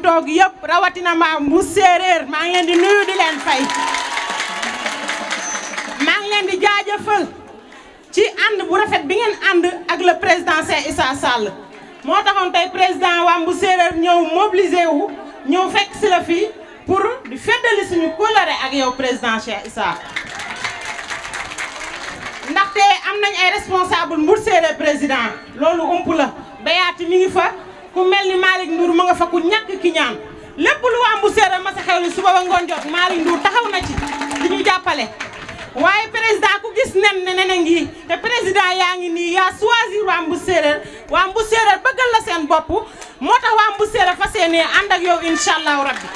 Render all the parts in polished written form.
toog yëpp rawatina ma mu séeréer maa ngi leen di nuyu di leen fay maa ngi leen di jaajëfal ci ànd bu rafet bi ngeen ànd ak le président Cheikh Issa Sall moo taxoon tey président waa Mbu Séeréer ñëw mobilisé wu ñëw fekk si la fii pour di feddali suñu kóllëre ak yow président Cheikh Issa ndaxte am nañ ay responsable Mbu Séeréer président loolu ump la Bayaati mi ngi fa ku mel ni Malick Ndour ma nga fa ku ñàkk ki ñaan lépp lu waa Mbu Séeréer ma sa xew li suba ba ngoon jot Malick Ndour taxaw na ci di ñu jàppale waaye président ku gis nen ne ngi te président yaa ngi nii yaa choisir waa Mbu Séeréer bëggal la seen bopp moo tax waa Mbu Séeréer fas yéene ànd ak yow incha allahu rabbi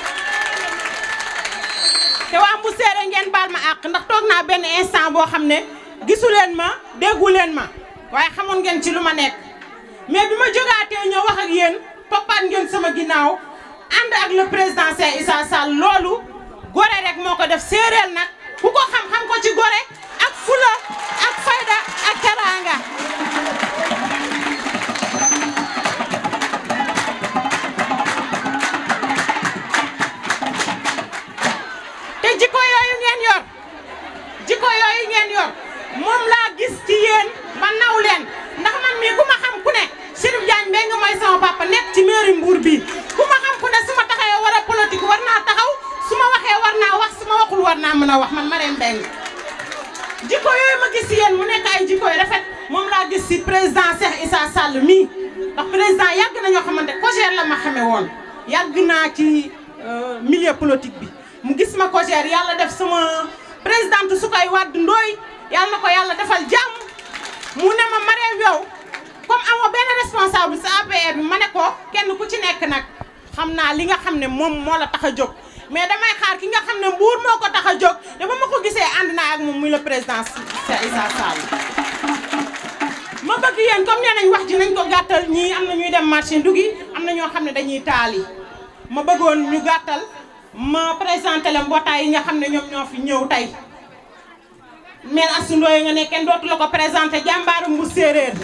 te waa Mbu Séeréer ngeen baal ma àq ndax toog naa benn instant boo xam ne gisu leen ma déggu leen ma waaye xamoon ngeen ci lu ma nekk mais bi ma jógaatee ñëw wax ak yéen toppaat ngeen sama ginnaaw ànd ak le président Cheikh Issa Sall loolu gore rek moo ko def séeréer nag ku ko xam-xam ko ci gore ak fula ak fayda ak teraanga te jikko yooyu ngeen yor moom laa gis ci yéen ba naw leen ndax man mii ku ma xam ku ne Chérif Diagne Mbengue mooy sama papa nekk ci mairie Mbour bii ku ma xam ku ne su ma taxawee war a politique war naa taxaw su ma waxee war naa wax su ma waxul war naa mën a wax man Marème Mbengue jikko yooyu ma gis ci yéen mu nekk ay jikko yu rafet moom laa gis ci président Cheikh Issa Sall mii ndax président yàgg na ñoo xamante COJER la ma xamee woon yàgg naa ci milieu politique bi mu gis ma COJER yàlla def sama présidente Soukay Wade Ndoye yàlla na ko yàlla defal jàmm mu ne ma Marème yow comme amoo benn responsable sa APR bi ma ne ko kenn ku ci nekk nag xam naa li nga xam ne moom moo la tax a jóg mais damay xaar ki nga xam ne Mbuur moo ko tax a jóg te ba ma ko gisee ànd naa ak moom muy le président Cheikh Issa Sall ma bëgg yéen comme nee nañ wax ji nañ ko gàttal ñii am na ñuy dem marché ndugi am na ñoo xam ne dañuy taali ma bëggoon ñu gàttal ma présenté la mbootaay yi nga xam ne ñoom ñoo fi ñëw tey maire Astou Ndoye nga ne kenn dootu la ko présenté jàmbaaru Mbu Séeréer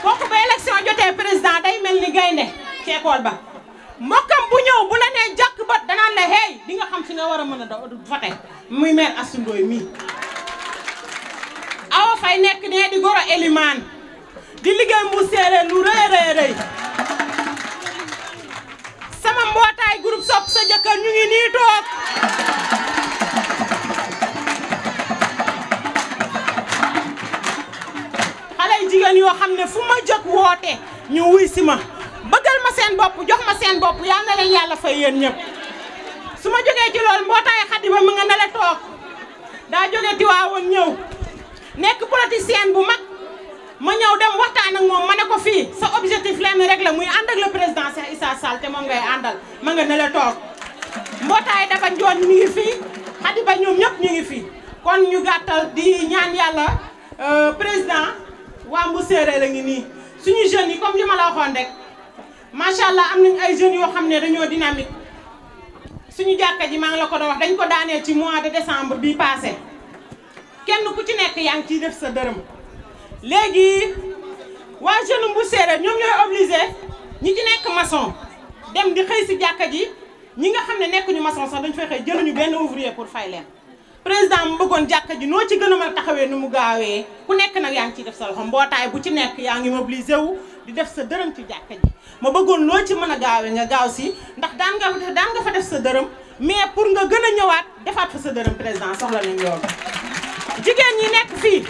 kooku ba élection jotee président day mel ni gaynde ci école ba mbokkam bu ñëw bu la nee jàkk bat danaan la hey di nga xam fi nga war a mën a voté muy maire Astou Ndoye mii Awa Faye nekk ne di goro Elimane di liggéey Mbu Séeréer lu rëy sama mbootaay groupe sopp sa jëkkër ñu ngi nii toog jigéen yoo xam ne fu ma jóg woote ñu wuy si ma bëggal ma seen bopp jox ma seen bopp yal na leen yàlla fay yéen ñëpp su ma jógee ci loolu mbootaay Xadiba mu nga ne la toog daa jógee Tiwaawoon ñëw nekk politicien bu mag ma ñëw dem waxtaan ak moom ma ne ko fii sa objectif lenn rek la muy ànd ak le président Cheikh Issa Sall te moom ngay àndal ma nga ne la toog mbootaay dafa njoon mi ngi fii Xadiba ñoom ñëpp ñu ngi fii kon ñu gàttal di ñaan yàlla président waa Mbu Séeréer la ngi nii suñu jeunes yi comme li ma la waxoon rek macha allah am nañ ay jeunes yoo xam ne dañoo dynamique suñu jàkka ji maa ngi la ko doon wax dañ ko daanee ci mois de décembre bii passé kenn ku ci nekk yaa ngi ciy def sa dërëm léegi waa jeune Mbu Séeréer ñoom ñooy obligé ñi ci nekk maçon dem di xëy si jàkka ji ñi nga xam ne nekkuñu maçon sax dañu fay xëy jëluñu benn ouvrier pour fay leen président mu bëggoon jàkka ji noo ci gën a mën a taxawee nu mu gaawee ku nekk nag yaa ngi ciy def sa loxo mbootaay bu ci nekk yaa ngi mobilisé wu di def sa dërëm ci jàkka ji ma bëggoon loo ci mën a gaawee nga gaaw si ndax daan nga fa def sa dërëm mais pour nga gën a ñëwaat defaat fa sa dërëm président soxla nañ loolu jigéen ñi nekk fii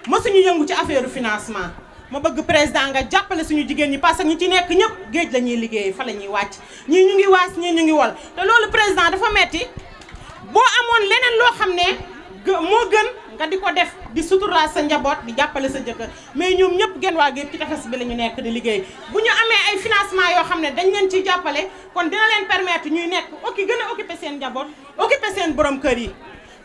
mësuñu yëngu ci affaire financement ma bëgg président nga jàppale suñu jigéen ñi parce que ñi ci nekk ñëpp géej la ñuy liggéey fa la ñuy wàcc ñii ñu ngi waas ñii ñu ngi wol te loolu président dafa metti boo amoon leneen loo xam ne moo gën nga di ko def di suturaal sa njaboot di jàppale sa jëkkër mais ñoom ñëpp genn waa géej ci tefes bi la ñu nekk di liggéey bu ñu amee ay financement yoo xam ne dañ leen ciy jàppale kon dina leen permettre ñuy nekk gën a occupé seen njaboot occupé seen borom kër yi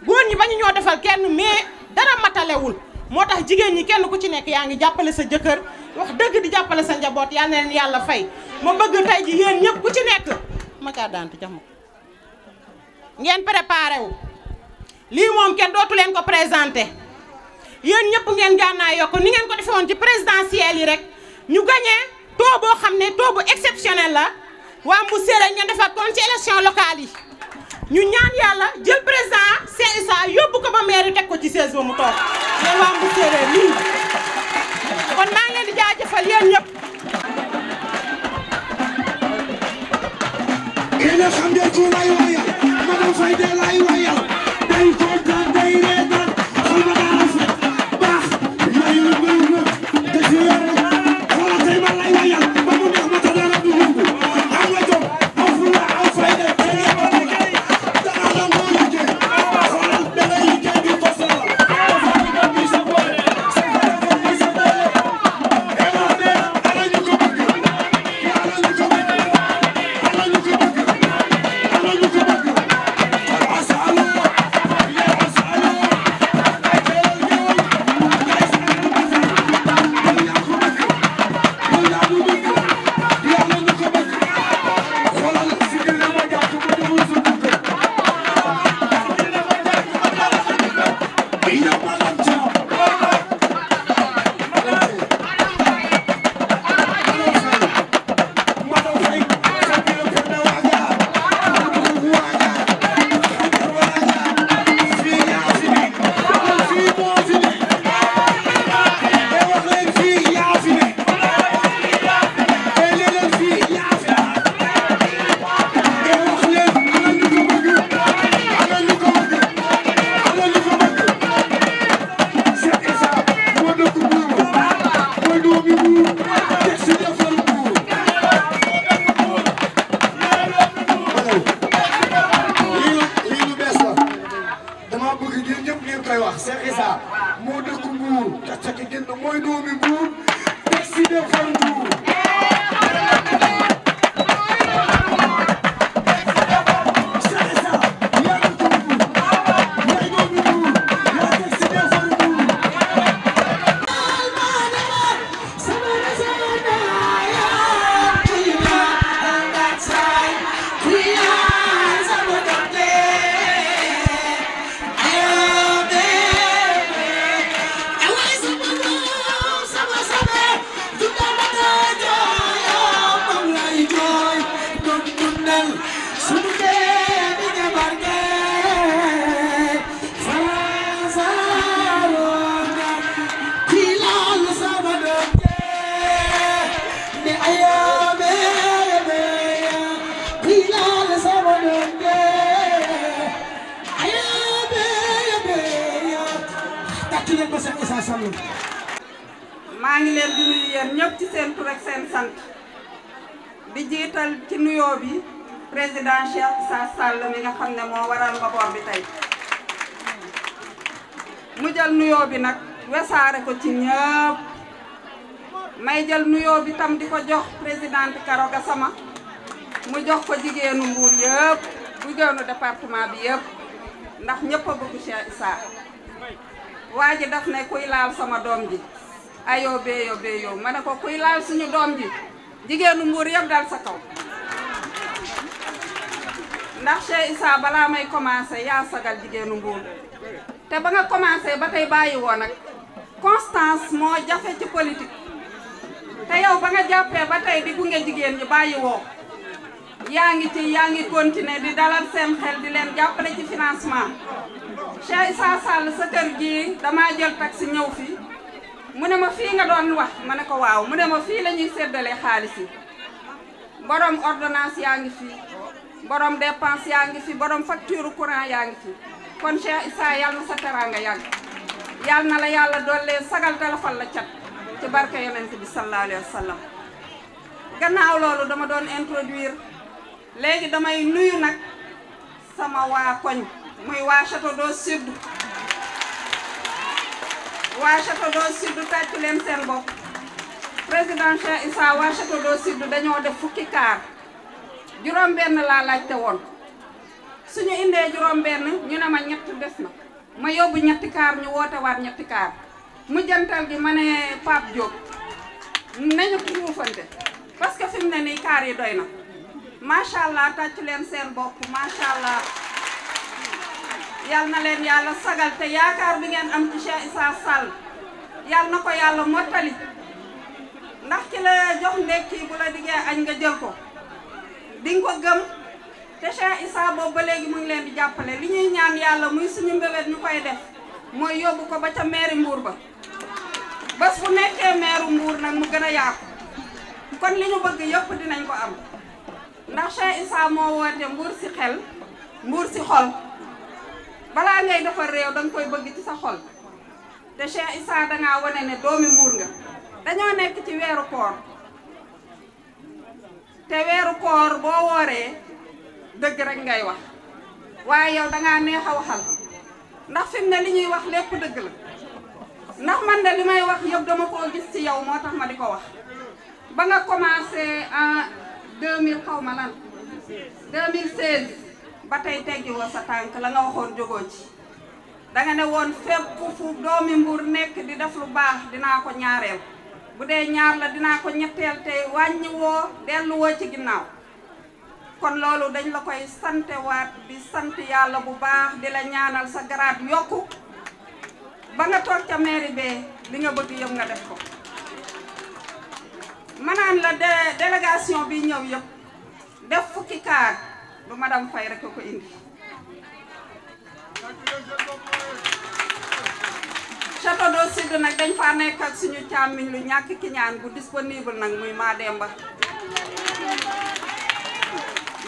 góor ñi bañu ñoo defal kenn mais dara matalewul moo tax jigéen ñi kenn ku ci nekk yaa ngi jàppale sa jëkkër wax dëgg di jàppale sa njaboot yal na leen yàlla fay ma bëgg tey ji yéen ñëpp ku ci nekk ma kaa daantu jox ma ngeen préparé wu lii moom kenn dootu leen ko présenté yéen ñëpp ngeen gànnaa yokk ni ngeen ko defee woon ci présidentielle yi rek ñu gagné taux boo xam ne taux bu exceptionnel la waa Mbour Séeréer ngeen defar kon ci élection locale yi ñu ñaan yàlla jël président Cheikh Issa yóbbu ko ba maire teg ko ci siège ba mu toog yéen waa Mbour Séeréer lii kon maa ngi leen di jaajëfal yéen ñëpp. yéen a xam ne ku lay wayal Madame Faye de lay wayal day kontaan day reetaan xol ba daa rafet baax yooyu la bëri na te ci yor xoolal tey ma lay wayal ba mu neex ma te dara du yëngu am nga jom aw fulla aw fayda tey la ma liggéey dara la moo liggéey xoolal da ngay liggéey di ko sala bi sa boole sa boole bi sa boole ema ne ala ñu ko bëgg ala ñu ko bëgg ala ñu ko bëgg Cheikh Issa moo dëkk Mbour kàcce gi mooy doomi Mbour teg si defar Mbour. Cheikh Issa yaa dëkk Mbour mooy doomi Mbour yaa teg si defar Mbour. maa ngi leen di nuyu yéen ñëpp ci seen tur ak seen sant di jiital ci nuyoo bi président Cheikh Issa Sall mi nga xam ne moo waral mbaboor bi tey mu jël nuyoo bi nag wesaare ko ci ñëpp may jël nuyoo bi tam di ko jox présidente Karo Gassama mu jox ko jigéenu Mbour yëpp jigéenu département bi yëpp ndax ñëpp a bëgg Cheikh Issa waa ji daf ne kuy laal sama doom ji ayoo beeyoo ma ne ko kuy laal suñu doom ji jigéenu Mbour yëpp dal sa kaw ndax Cheikh Issa balaa may commencé yaa sagal jigéenu Mbour te ba nga commencé ba tey bàyyi woo nag constance moo jafe ci politique te yow ba nga jàppee ba tey di gunge jigéen ñi bàyyi woo yaa ngi continuer di dalal seen xel di leen jàppale ci financement Cheikh Issa Sall sa kër gi damaa jël taxi ñëw fi mu ne ma fii nga doon wax ma ne ko waaw mu ne ma fii la ñuy séddale xaalis yi borom ordonnance yaa ngi fi borom dépense yaa ngi fi borom facture courant yaa ngi fi kon Cheikh Issa yàlla na sa teraanga yàgg yàlla na la yàlla dollee sagal talafal la cat ci barke yonent bi sallallahu alayhi wa sallam gannaaw loolu dama doon introduire léegi damay nuyu nag sama waa koñ muy waa Château d'Eau Sud waa Château d'Eau Sud tàccu leen seen bopp président Cheikh Issa waa Château d'Eau Sud dañoo def fukki kaar juróom benn laa laajte woon suñu indee juróom benn ñu ne ma ñett des na ma yóbbu ñetti kaar ñu woote waat ñetti kaar mu jantal gi ma ne Pape Diop nañu tuufante parce que fi mu ne nii kaar yi doy na macha allah tàccu leen seen bopp macha allah yal na leen yàlla sagal te yaakaar bi ngeen am ci Cheikh Issa Sall yal na ko yàlla mottali ndax ki la jox ndekki bu la diggee añ nga jël ko di nga ko gëm te Cheikh Issa boobu ba léegi mu ngi leen di jàppale li ñuy ñaan yàlla muy suñu mbébét ñu koy def mooy yóbbu ko ba ca mairie Mbour ba bés bu nekkee maire Mbour nag mu gën a yaatu kon li ñu bëgg yëpp dinañ ko am ndax Cheikh Issa moo woote Mbour si xel Mbour si xol balaa ngay defar réew danga koy bëgg ci sa xol te Cheikh Issa dangaa wane ne doomi Mbour nga dañoo nekk ci weeru koor te weeru koor boo wooree dëgg rek ngay wax waaye yow dangaa neex a waxal ndax fi mu ne li ñuy wax lépp dëgg la ndax man de li may wax yëpp dama koo gis ci yow moo tax ma di ko wax ba nga commencé en 2000 xaw ma lan 2016 ba tey teggi woo sa tànk la nga waxoon jógoo ci danga ne woon fépp fu doomi Mbour nekk di def lu baax dinaa ko ñaareel bu dee ñaar la dinaa ko ñetteel te wàññi woo dellu woo ci ginnaaw kon loolu dañ la koy santewaat di sant yàlla bu baax di la ñaanal sa garaat yokku ba nga toog ca mairie bee li nga bëgg yëpp nga def ko manaan la délégation bi ñëw yëpp def fukki kaar du madame Faye rek ko indi Château d'Eau Sud nag dañ fa nekk ak suñu càmmiñ lu ñàkk ki ñaan bu disponible nag muy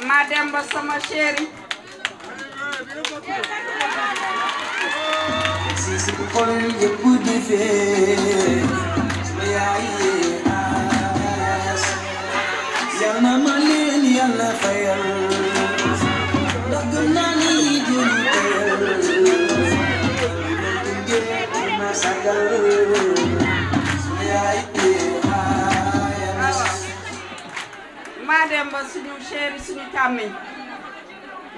Mademba sama chéri si xol yëpp di fee sama yaay yal na ma leen yàlla fayal ndax gëm naa ni jëli teyal ma sagal sama yaay Mademba suñu chéri suñu càmmiñ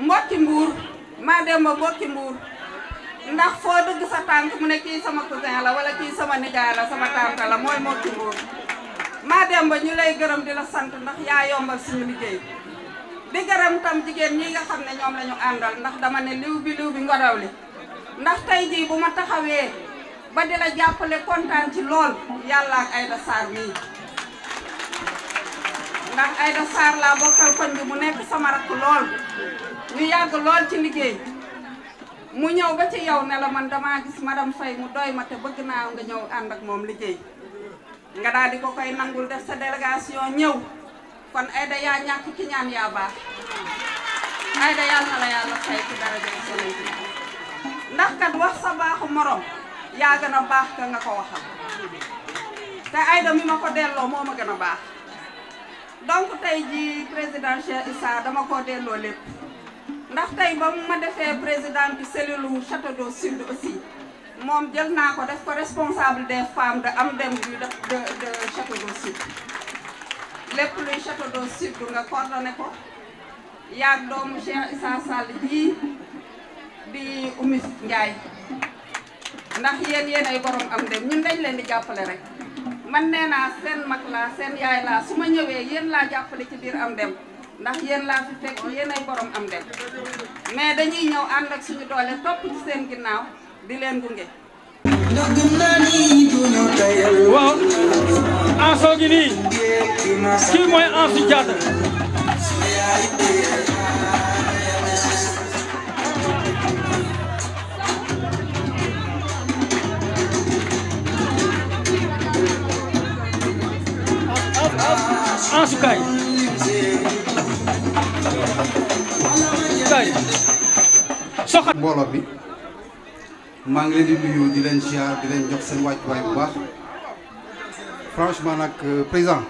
mbokki Mbour Mademba mbokki Mbour ndax foo dëgg sa tànk mu ne kii sama cousin la wala kii sama nijaay la sama tante la mooy mbokki Mbour Mademba ñu lay gërëm di la sant ndax yaa yombal suñu liggéey di gërëm tam jigéen ñi nga xam ne ñoom la ñu àndal ndax dama ne liw bi ngodaw li ndax tey jii bu ma taxawee ba di la jàppale kontaan ci lool yàlla ak Aïda Sarr mii ndax Aïda Sarr laa bokkal koñ bi mu nekk sama rakk lool ñu yàgg lool ci liggéey mu ñëw ba ci yow ne la man damaa gis madame Faye mu doy ma te bëgg naa nga ñëw ànd ak moom liggéey nga daal di ko koy nangul def sa délégation ñëw kon Aïda yaa ñàkk ki ñaan yaa baax Aïda yàlla na la yàlla fay ci daraja Sëriñ bi ndax kat wax sa baaxu morom yaa gën a baax ka nga ko waxal te Aïda mi ma ko delloo moo ma gën a baax donc tey ji président Cheikh Issa dama ko delloo lépp ndax tey ba mu ma defee président du cellule Château d'Eau Sud aussi moom jël naa ko def ko responsable des femmes de Amdem de Château d'Eau Sud lépp luy Château d'Eau Sud nga coordonné ko yaag doomu Cheikh Issa Sall ji di Oumy Ndiaye ndax yéen ay borom Amdem ñun dañ leen di jàppale rek man nee naa seen mag laa seen yaay laa su ma ñëwee yéen laa jàppale ci biir Amdem ndax yéen laa fi fekk yéen ay borom Amdem mais dañuy ñëw ànd ak suñu doole topp ci seen ginnaaw di leen gunge. waaw Anso gi nii kii mooy Ansu Diatta Ansu kaay soxat mbooloo bi maa ngi leen di nuyu di leen ziar di leen jox seen wàccuwaay bu baax franchement nag président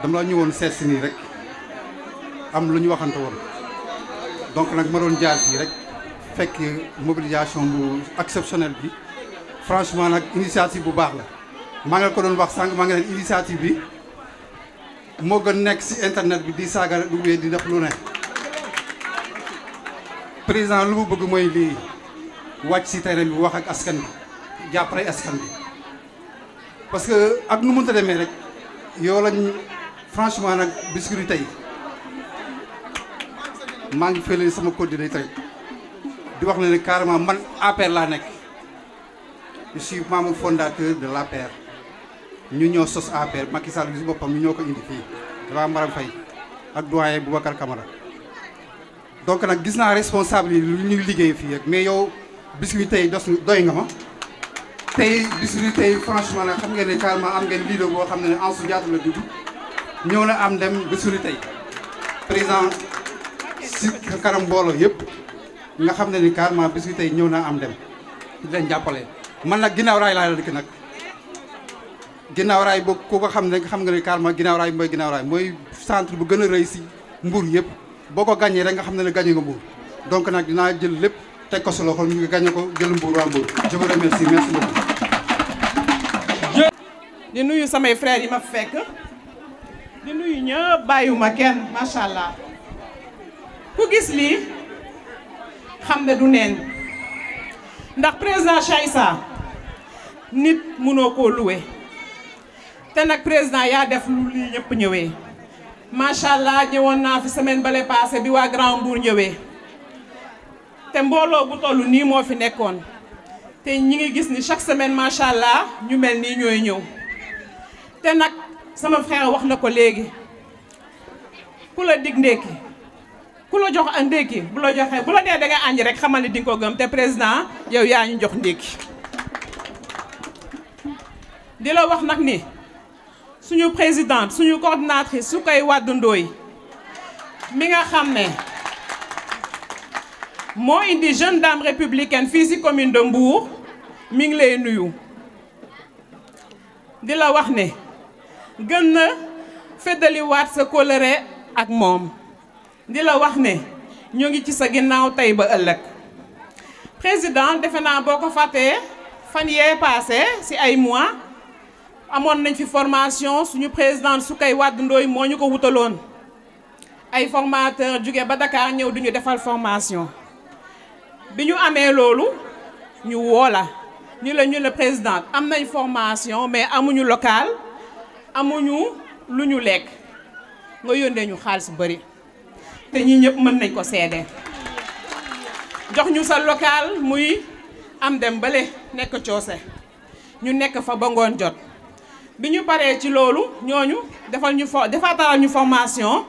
dama la ñëwoon seet si nii rek am lu ñu waxante woon donc nag ma doon jaar fii rek fekk mobilisation bu exceptionnelle bi franchement nag initiative bu baax la maa ngi ko doon wax sànq maa ngi leen initiative bi moo gën nekk si internet bi di saaga du wee di def lu ne président lu mu bëgg mooy lii wàcc si terrain bi wax ak askan bi jàppale askan bi parce que ak nu mënta demee rek yow lañ franchement nag biscuit tey maa ngi fële sama coordinateur di wax ne carrément man APR laa nekk je suis membre fondateur de l'APR ñu ñoo sos APR Macky Sall bi si boppam ñu ñoo ko indi fii dafa Maram Faye ak doyen Boubacar Camara donc nag gis naa responsable yi lu ñuy liggéey fii rek mais yow bis bi tey doy nga ma tey bis bi tey franchement nag xam ngeen ne carrément am ngeen leader boo xam ne Ansou Diatta la dudd ñëw na am dem bis bi tey président si kanam mbooloo yëpp nga xam ne ni carrément bis bi tey ñëw na am dem di leen jàppale. man nag ginnaaw raay laa la dëkk nag ginnaaw raay boo ku ko xam ne xam nga ne carrément ginnaaw raay mooy centre bu gën a rëy si Mbour yëpp boo ko gagné rek nga xam ne gagné nga Mbour donc nag dinaa jël lépp teg ko sa loxo ñu gagné ko jël Mbour waa Mbour je vous remercie merci beaucoup. di nuyu samay frères yi ma fekk di nuyu ñëpp bàyyiwuma kenn macha allah ku gis lii xam ne du neen ndax président Cheikh Issa nit mënoo koo loué te nag président yaa def lu lii ñëpp ñëwee macha allah ñëwoon naa fi semaine bale passé bi waa Grand Mbour ñëwee te mbooloo bu toll nii moo fi nekkoon te ñi ngi gis ni chaque semaine macha allah ñu mel nii ñooy ñëw te nag sama frère wax na ko léegi ku la dig ndékki ku la jox a ndékki bu la joxee bu la dee da nga añ rek xamal ni di nga ko gëm te président yow yaa ñu jox ndékki di la wax nag ni suñu présidente suñu coordinatrice su koy Wade Ndoye mi nga xam ne moo indi jeune dame républicaine fii ci commune de Mbour mi ngi lay nuyu di la wax ne gën na feddaliwaat sa kóllëre ak moom di la wax ne ñoo ngi ci sa ginnaaw tey ba ëllëg président defe naa boo ko fàttee fan yee passé ci ay mois amoon nañ fi formation suñu présidente Soukay Wade Ndoye moo ñu ko wutaloon ay formateur jóge ba Dakar ñëw duñu defal formation bi ñu amee loolu ñu woola ñu la présidente am nañ formation mais amuñu local amuñu lu ñu lekk nga yónnee ñu xaalis bari te ñi ñëpp mën nañ ko seede jox ñu sa local muy am dem bale nekk coose ñu nekk fa ba ngoon jot bi ñu paree ci loolu ñooñu defaatal ñu formation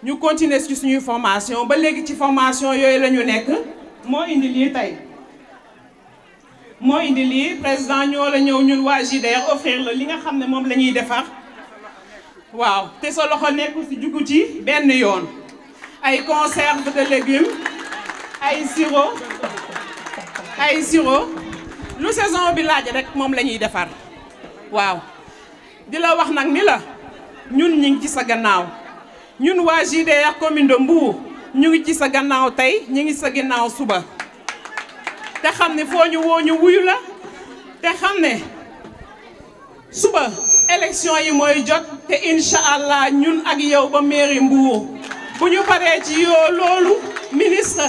ñu continuer ci suñuy formation ba léegi ci formation yooyu la ñu nekk moo indi lii tey moo indi lii président ñoo la ñëw ñun waa JDR offrir la li nga xam ne moom la ñuy defar waaw te sa loxo nekk ci jugu ci benn yoon ay conserve de légumes ay sirop lu saison bi laaj rek moom la ñuy defar waaw di la wax nag ni la ñun ñu ngi ci sa gannaaw ñun waa JDR commune de Mbour ñu ngi ci sa gannaaw tey ñu ngi sa gannaaw suba te xam ne foo ñu woo ñu wuyu la te xam ne suba élection yi mooy jot te incha allah ñun ak yow ba mairie Mbour bu ñu paree ci yoo loolu ministre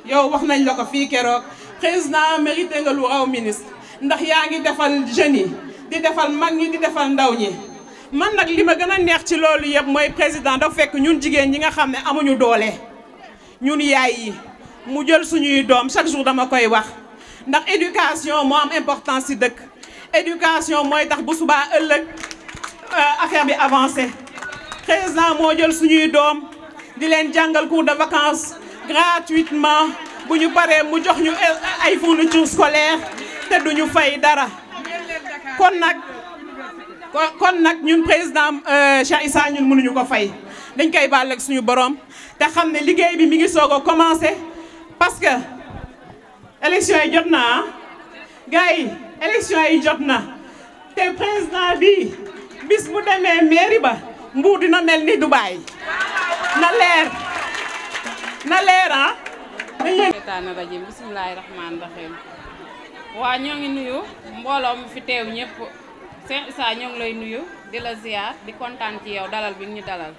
yow wax nañ la ko fii keroog président mérité nga lu raw ministre ndax yaa ngi defal jeunes yi di defal mag ñi di defal ndaw ñi man nag li ma gën a neex ci loolu yëpp mooy président dafa fekk ñun jigéen ñi nga xam ne amuñu doole ñun yaay yi mu jël suñuy doom chaque jour dama koy wax ndax éducation moo am importance ci dëkk éducation mooy tax bu subaa ëllëg affaire bi avancé président moo jël suñuy doom di leen jàngal cours de vacances gratuitement bu ñu paree mu jox ñu ay fourniture scolaire te duñu fay dara kon nag ñun président Cheikh Issa ñun mënuñu ko fay dañ koy baal ak suñu borom te xam ne liggéey bi mi ngi soog a commencé parce que élection yi jot na gars yi élection yi jot na te président bi bis bu demee mairie ba Mbour dina mel ni Dubaï na leer ah. seytaane rajim bismillaahi rahmaani rahiim waa ñoo ngi nuyu mbooloo mi fi teew ñëpp Cheikh Issa ñoo ngi lay nuyu di la ziar di kontaan ci yow dalal bi ñu dalal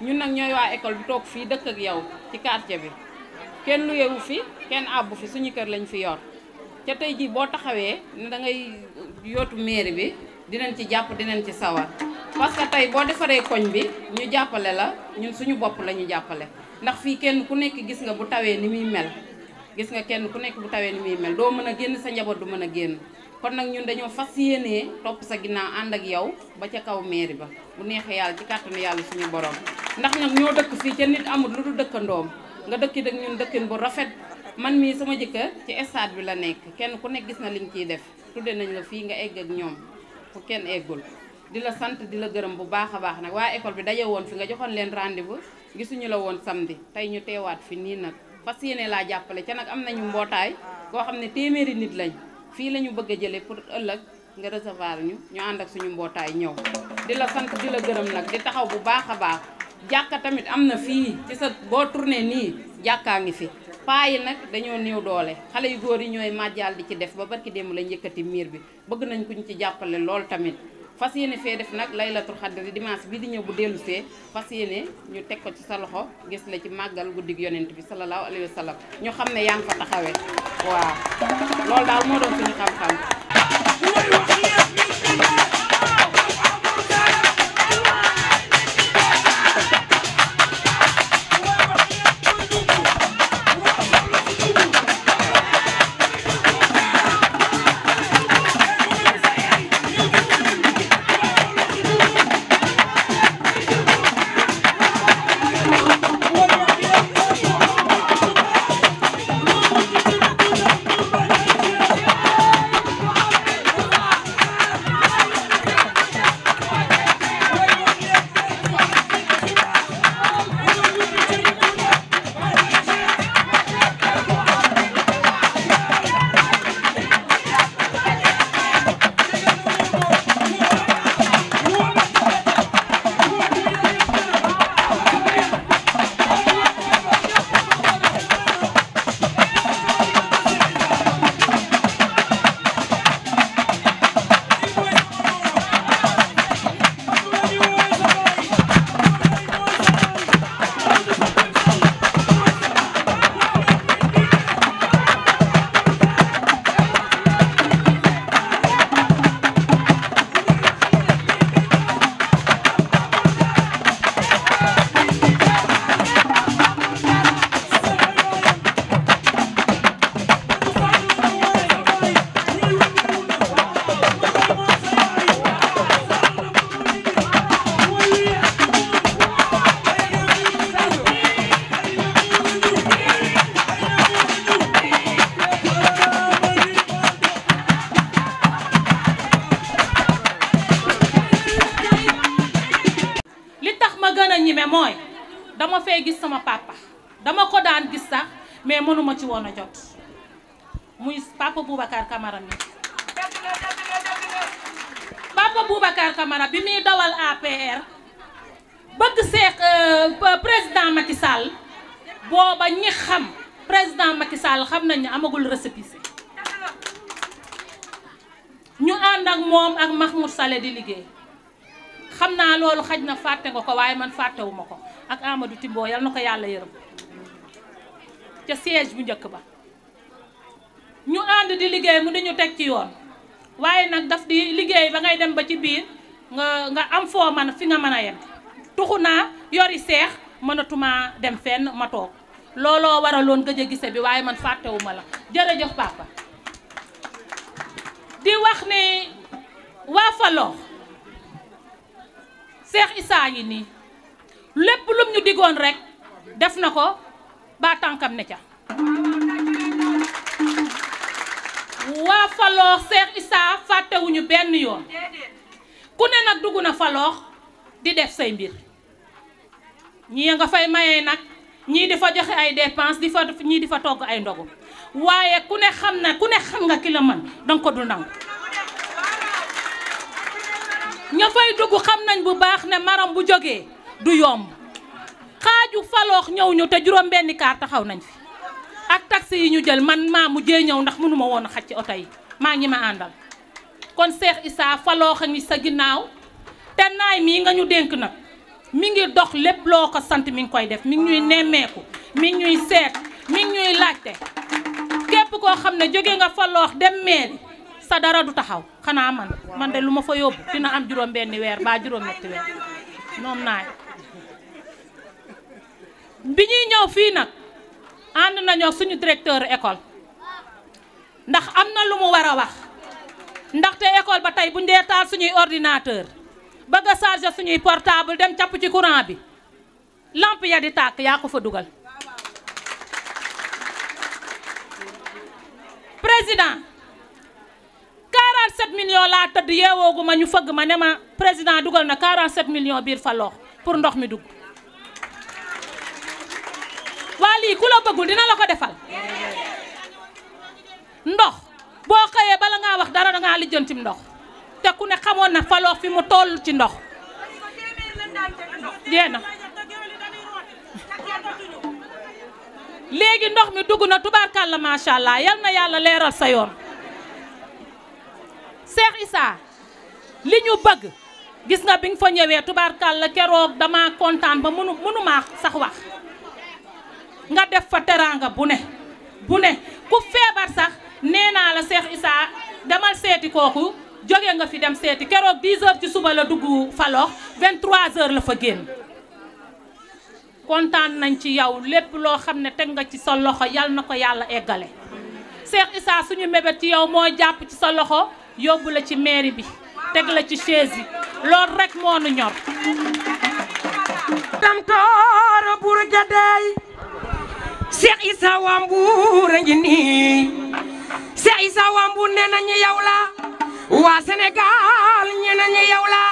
ñun nag ñooy waa école bi toog fii dëkk ak yow ci quartier bi kenn luyewu fi kenn àbbu fi suñu kër lañ fi yor ca tey jii boo taxawee ne da ngay yootu mairie bi dinañ ci jàpp dinañ ci sawar parce que tey boo defaree koñ bi ñu jàppale la ñun suñu bopp la ñu jàppale ndax fii kenn ku nekk gis nga bu tawee ni muy mel gis nga kenn ku nekk bu tawee ni muy mel doo mën a génn sa njaboot du mën a génn kon nag ñun dañoo fas yéenee topp sa ginnaaw ànd ak yow ba ca kaw mairie ba bu neexee yàlla ci kàttanu yàlla suñu borom ndax nag ñoo dëkk fii ca nit amul lu du dëkkandoom nga dëkki ak ñun dëkkin bu rafet man mii sama jëkkër ci stade bi la nekk kenn ku nekk gis na liñ ciy def tudde nañ la fii nga egg ak ñoom fu kenn eggul di la sant di la gërëm bu baax a baax nag waa école bi daje woon fi nga joxoon leen rendez-vous gisuñu la woon samedi tey ñu teewaat fi nii nag fas yéene laa jàppale ca nag am nañu mbootaay koo xam ne téeméeri nit lañ fii la ñu bëgg a jële pour ëllëg nga recevoir ñu ànd ak suñu mbootaay ñëw di la sant di la gërëm nag di taxaw bu baax a baax jàkka tamit am na fii ci sa boo tourné nii jàkkaa ngi fi paa yi nag dañoo néew doole xale yu góor yi ñooy màjjal di ci def ba barki démb lañ yëkkati miir bi bëgg nañ kuñ ci jàppale lool tamit fas yéene fee def nag laylatul xadri dimanche bii di ñëw bu dellu see fas yéene ñu teg ko ci sa loxo gis la ci màggal guddig yonent bi sallallahu alayhi wa sallam ñu xam ne yaa ngi fa taxawee waaw loolu daal moo doon suñu xam-xam. mooy dama fay gis sama papa dama ko daan gis sax mais mënuma ci woon a jot muy papa Boubacar Camara mi papa Boubacar Camara bi muy dawal APR bëgg seex président Macky Sall booba ñi xam président Macky Sall xam nañ ne amagul récépissé ñu ànd ak moom ak Mahmoud Saleh di liggéey xam naa loolu xaj na fàtte nga ko waaye man fàttewuma ko ak Amadou Timbo yal na ko yàlla yërëm ca siège bu njëkk ba ñu ànd di liggéey mu dañu teg ci yoon waaye nag daf di liggéey ba ngay dem ba ci biir nga am foo man fi nga mën a yem tuxu naa yori seex mënatuma dem fenn ma toog looloo waraloon gëj a gise bi waaye man fàttewuma la jërëjëf papa di wax ni waa Falokh Cheikh Issa yi nii lépp lum ñu digoon rek def na ko ba tànkam ne ca waa Falokh Cheikh Issa fàttewuñu benn yoon ku ne nag dugg na Falokh di def say mbir ñii nga fay mayee nag ñii di fa joxe ay dépense ñii di fa togg ay ndogu waaye ku ne xam nga ki la mën danga ko du nangu ña fay dugg xam nañ bu baax ne maram bu jógee du yomb xaaju Falokh ñëw ñu te juróom benni kaar taxaw nañ fi ak taxi yi ñu jël man maa mujjee ñëw ndax mënuma woon a xaj ci oto yi maa ngi ma àndal kon Cheikh Issa Falokh a ngi sa ginnaaw te naay mii nga ñu dénk nag mi ngi dox lépp loo ko sant mi ngi koy def mi ngi ñuy nemmeeku mi ngi ñuy seet mi ngi ñuy laajte képp koo xam ne jóge nga Falokh dem mairie sa dara du taxaw xanaa man de lu ma fa yóbbu dina am juróom benni weer ba juróom ñetti weer moom naay bi ñuy ñëw fii nag ànd nañoo suñu directeur école ndax am na lu mu war a wax ndaxte école ba tey buñ dee taal suñuy ordinateur bëgg a charger suñuy portable dem capp ci courant bi lamp ya di tàkk yaa ko fa dugal. président 47 millions laa tëdd yeewoogu ma ñu fëgg ma ne ma président dugal na 47 millions biir Falokh pour ndox mi dugg. waa lii ku la bëggul dina la ko defal. ndox boo xëyee bala ngaa wax dara dangaa lijjantim ndox te ku ne xamoon na Falokh fi mu toll ci ndox. jéena léegi ndox mi dugg na tubaarkàlla macha allah yal na yàlla leeral sa yoon. Cheikh Issa li ñu bëgg gis nga bi nga fa ñëwee tubaarkàlla keroog dama kontaan ba mënumaa sax wax nga def fa teraanga bu ne ku feebar sax nee naa la Cheikh Issa demal seeti kooku jóge nga fi dem seeti keroog 10 heures ci suba la dugg Falokh 23 heures la fa génn. kontaan nañ ci yow lépp loo xam ne teg nga ci sa loxo yal na ko yàlla eggale. Cheikh Issa suñu mébét ci yow moo jàpp ci sa loxo yóbbu la ci mairie bi teg la ci chaise yi loolu rek moo nu ñor. dam tooro bur gadey Cheikh Issa waa Mbour a ngi nii Cheikh Issa waa Mbour nee nañu yow la waa Sénégal nee nañu yow la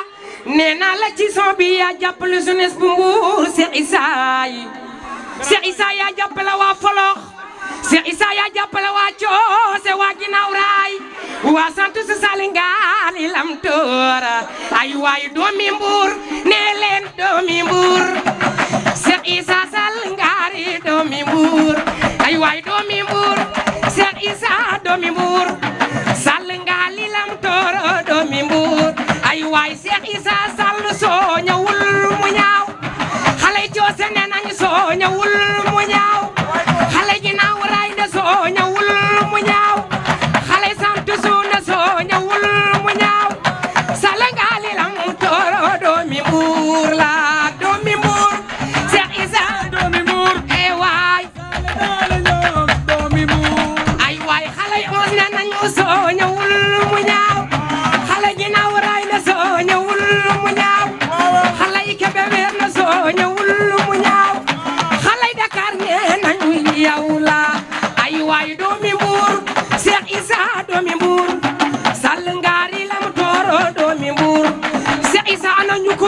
nee naa la ci son bi yaa jàppale jeunesse bu Mbour Cheikh Issa yi Cheikh Issa yaa jàppale waa Falokh Cheikh Issa yaa jàppale waa Coose waa Ginaaw Raay waa santu si Salingaani lam toora ay waay doomi Mbour nee leen doomi Mbour Cheikh Issa Salingaani doomi Mbour ay waay doomi Mbour Cheikh Issa doomi Mbour Salingaani lam toora doomi Mbour ay waay Cheikh Issa Sall soo ñëwul mu ñaaw xale Coose nee nañu soo ñëwul mu ñaaw xale Ginaaw Raay de soo ñëwul mu ñaaw xale santu suuna soo ñëwul mu ñaaw Salingaani lam tooro doomi Mbour la doomi Mbour Cheikh Issa doomi Mbour e waay doomi Mbour ay waay xale Oos nee nañu soo ñëwul mu ñaaw xale Ginaaw Raay de soo ñëwul mu ñaaw xale Kébémer na soo ñëwul mu ñaaw xale Dakar nee nañu yow la ay waay doomi Mbour Cheikh Issa doomi Mbour Salingaani lam tooro doomi Mbour Cheikh Issa ana ñu ko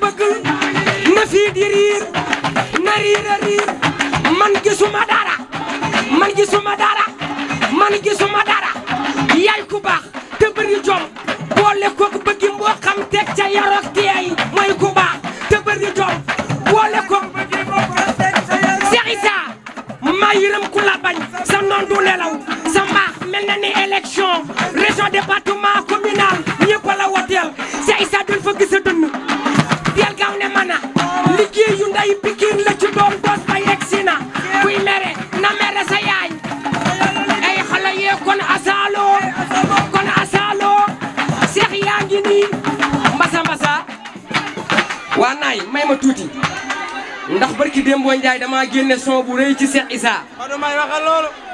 bëgg na fii di riir na riir a riir man gisuma dara yaay ku baax te bëri jom boole ko bëggi mboo xam teg ca yarok teey mooy ku baax te bëri jom boole ko Cheikh Issa maa yërëm ku la bañ sa noon du nelaw sa mbaax mel na ni élection région département communal ñëpp la woteel Cheikh Issa dul fa gis a dënn del gaaw ne mana liggéey yu nday Pikine la ci doom dos ba yegsi na kuy mere na mere sa yaay ay xale yee kon asalo Cheikh yaa ngi nii mbasa waa naay may ma tuuti ndax barki Dembo Njaay dama génne son bu rëy ci Cheikh Issa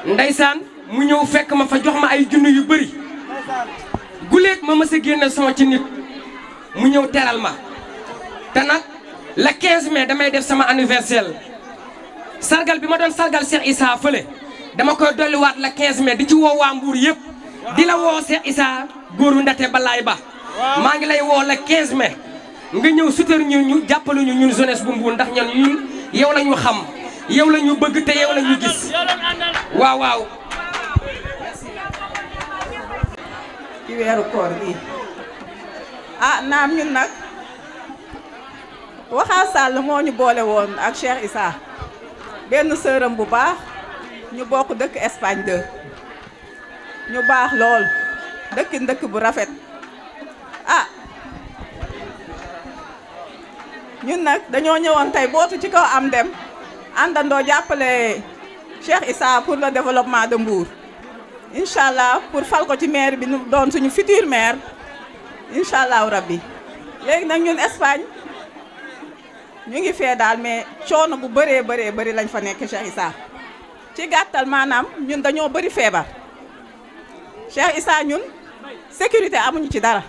ndeysaan mu ñëw fekk ma fa jox ma ay junni yu bëri guleet ma mës a génne son ci nit mu ñëw teral ma te nag le 15 mai damay def sama anniversaire sargal bi ma doon sargal Cheikh Issa fële dama koy dolliwaat le 15 mai di ci woo waa Mbour yëpp di la woo Cheikh Issa góoru ndate balaay ba maa ngi lay woo le 15 mai nga ñëw soutenir ñu jàppale ñu ñun jeunesse bu Mbour ndax ñun yow la ñu xam yow la ñu bëgg te yow la ñu gis waaw. ci weeru koor gi naam ñun nag Waxa Sall moo ñu boole woon ak Cheikh Issa benn sëram bu baax ñu bokk dëkk Espagne 2 ñu baax lool dëkk bu rafet ñun nag dañoo ñëwoon tey bootu ci kaw am dem àndandoo jàppale Cheikh Issa pour le développement de Mbour inshallah pour fal ko ci maire bi ñu doon suñu futur maire inshallah rabbi léegi nag ñun Espagne ñu ngi fee daal mais coono bu bëree lañ fa nekk Cheikh Issa ci gàttal maanaam ñun dañoo bëri feebar Cheikh Issa ñun sécurité amuñu ci dara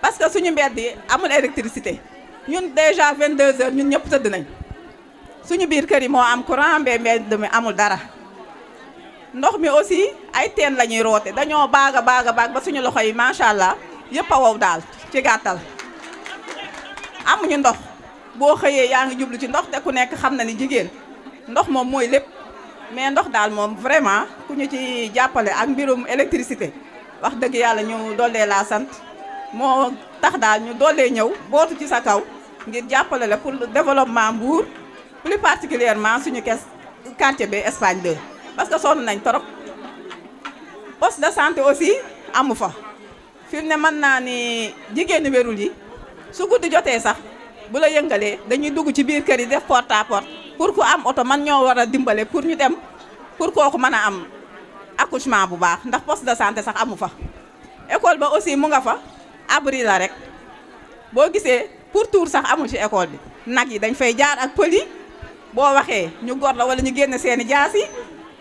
parce que suñu mbedd yi amul électricité ñun déjà 22h ñun ñëpp tëdd nañ suñu biir kër yi moo am courant mbedd mi amul dara ndox mi aussi ay teen la ñuy roote dañoo baag ba suñu loxo yi macha allah yëpp a wow daal ci gàttal amuñu ndox boo xëyee yaa ngi jublu ci ndox te ku nekk xam na ni jigéen ndox moom mooy lépp mais ndox daal moom vraiment ku ñu ci jàppale ak mbirum électricité wax dëgg yàlla ñu dollee laa sant moo tax daal ñu dollee ñëw bootu ci sa kaw ngir jàppale la pour le développement Mbour plus particulièrement suñu quartier bi Espagne 2 parce que sonn nañ trop poste de santé aussi amu fa fi mu ne mën naa ni jigéenu wérul yi su guddi jotee sax bu la yëngalee dañuy dugg ci biir kër yi def porte à porte pour ku am oto man ñoo war a dimbale pour ñu dem pour kooku mën a am accouchement bu baax ndax poste de santé sax amu fa école ba aussi mu nga fa abri la rek boo gisee pour tour sax amul ci école bi nag yi dañ fay jaar ak pël yi boo waxee ñu gor la wala ñu génn seeni jaas yi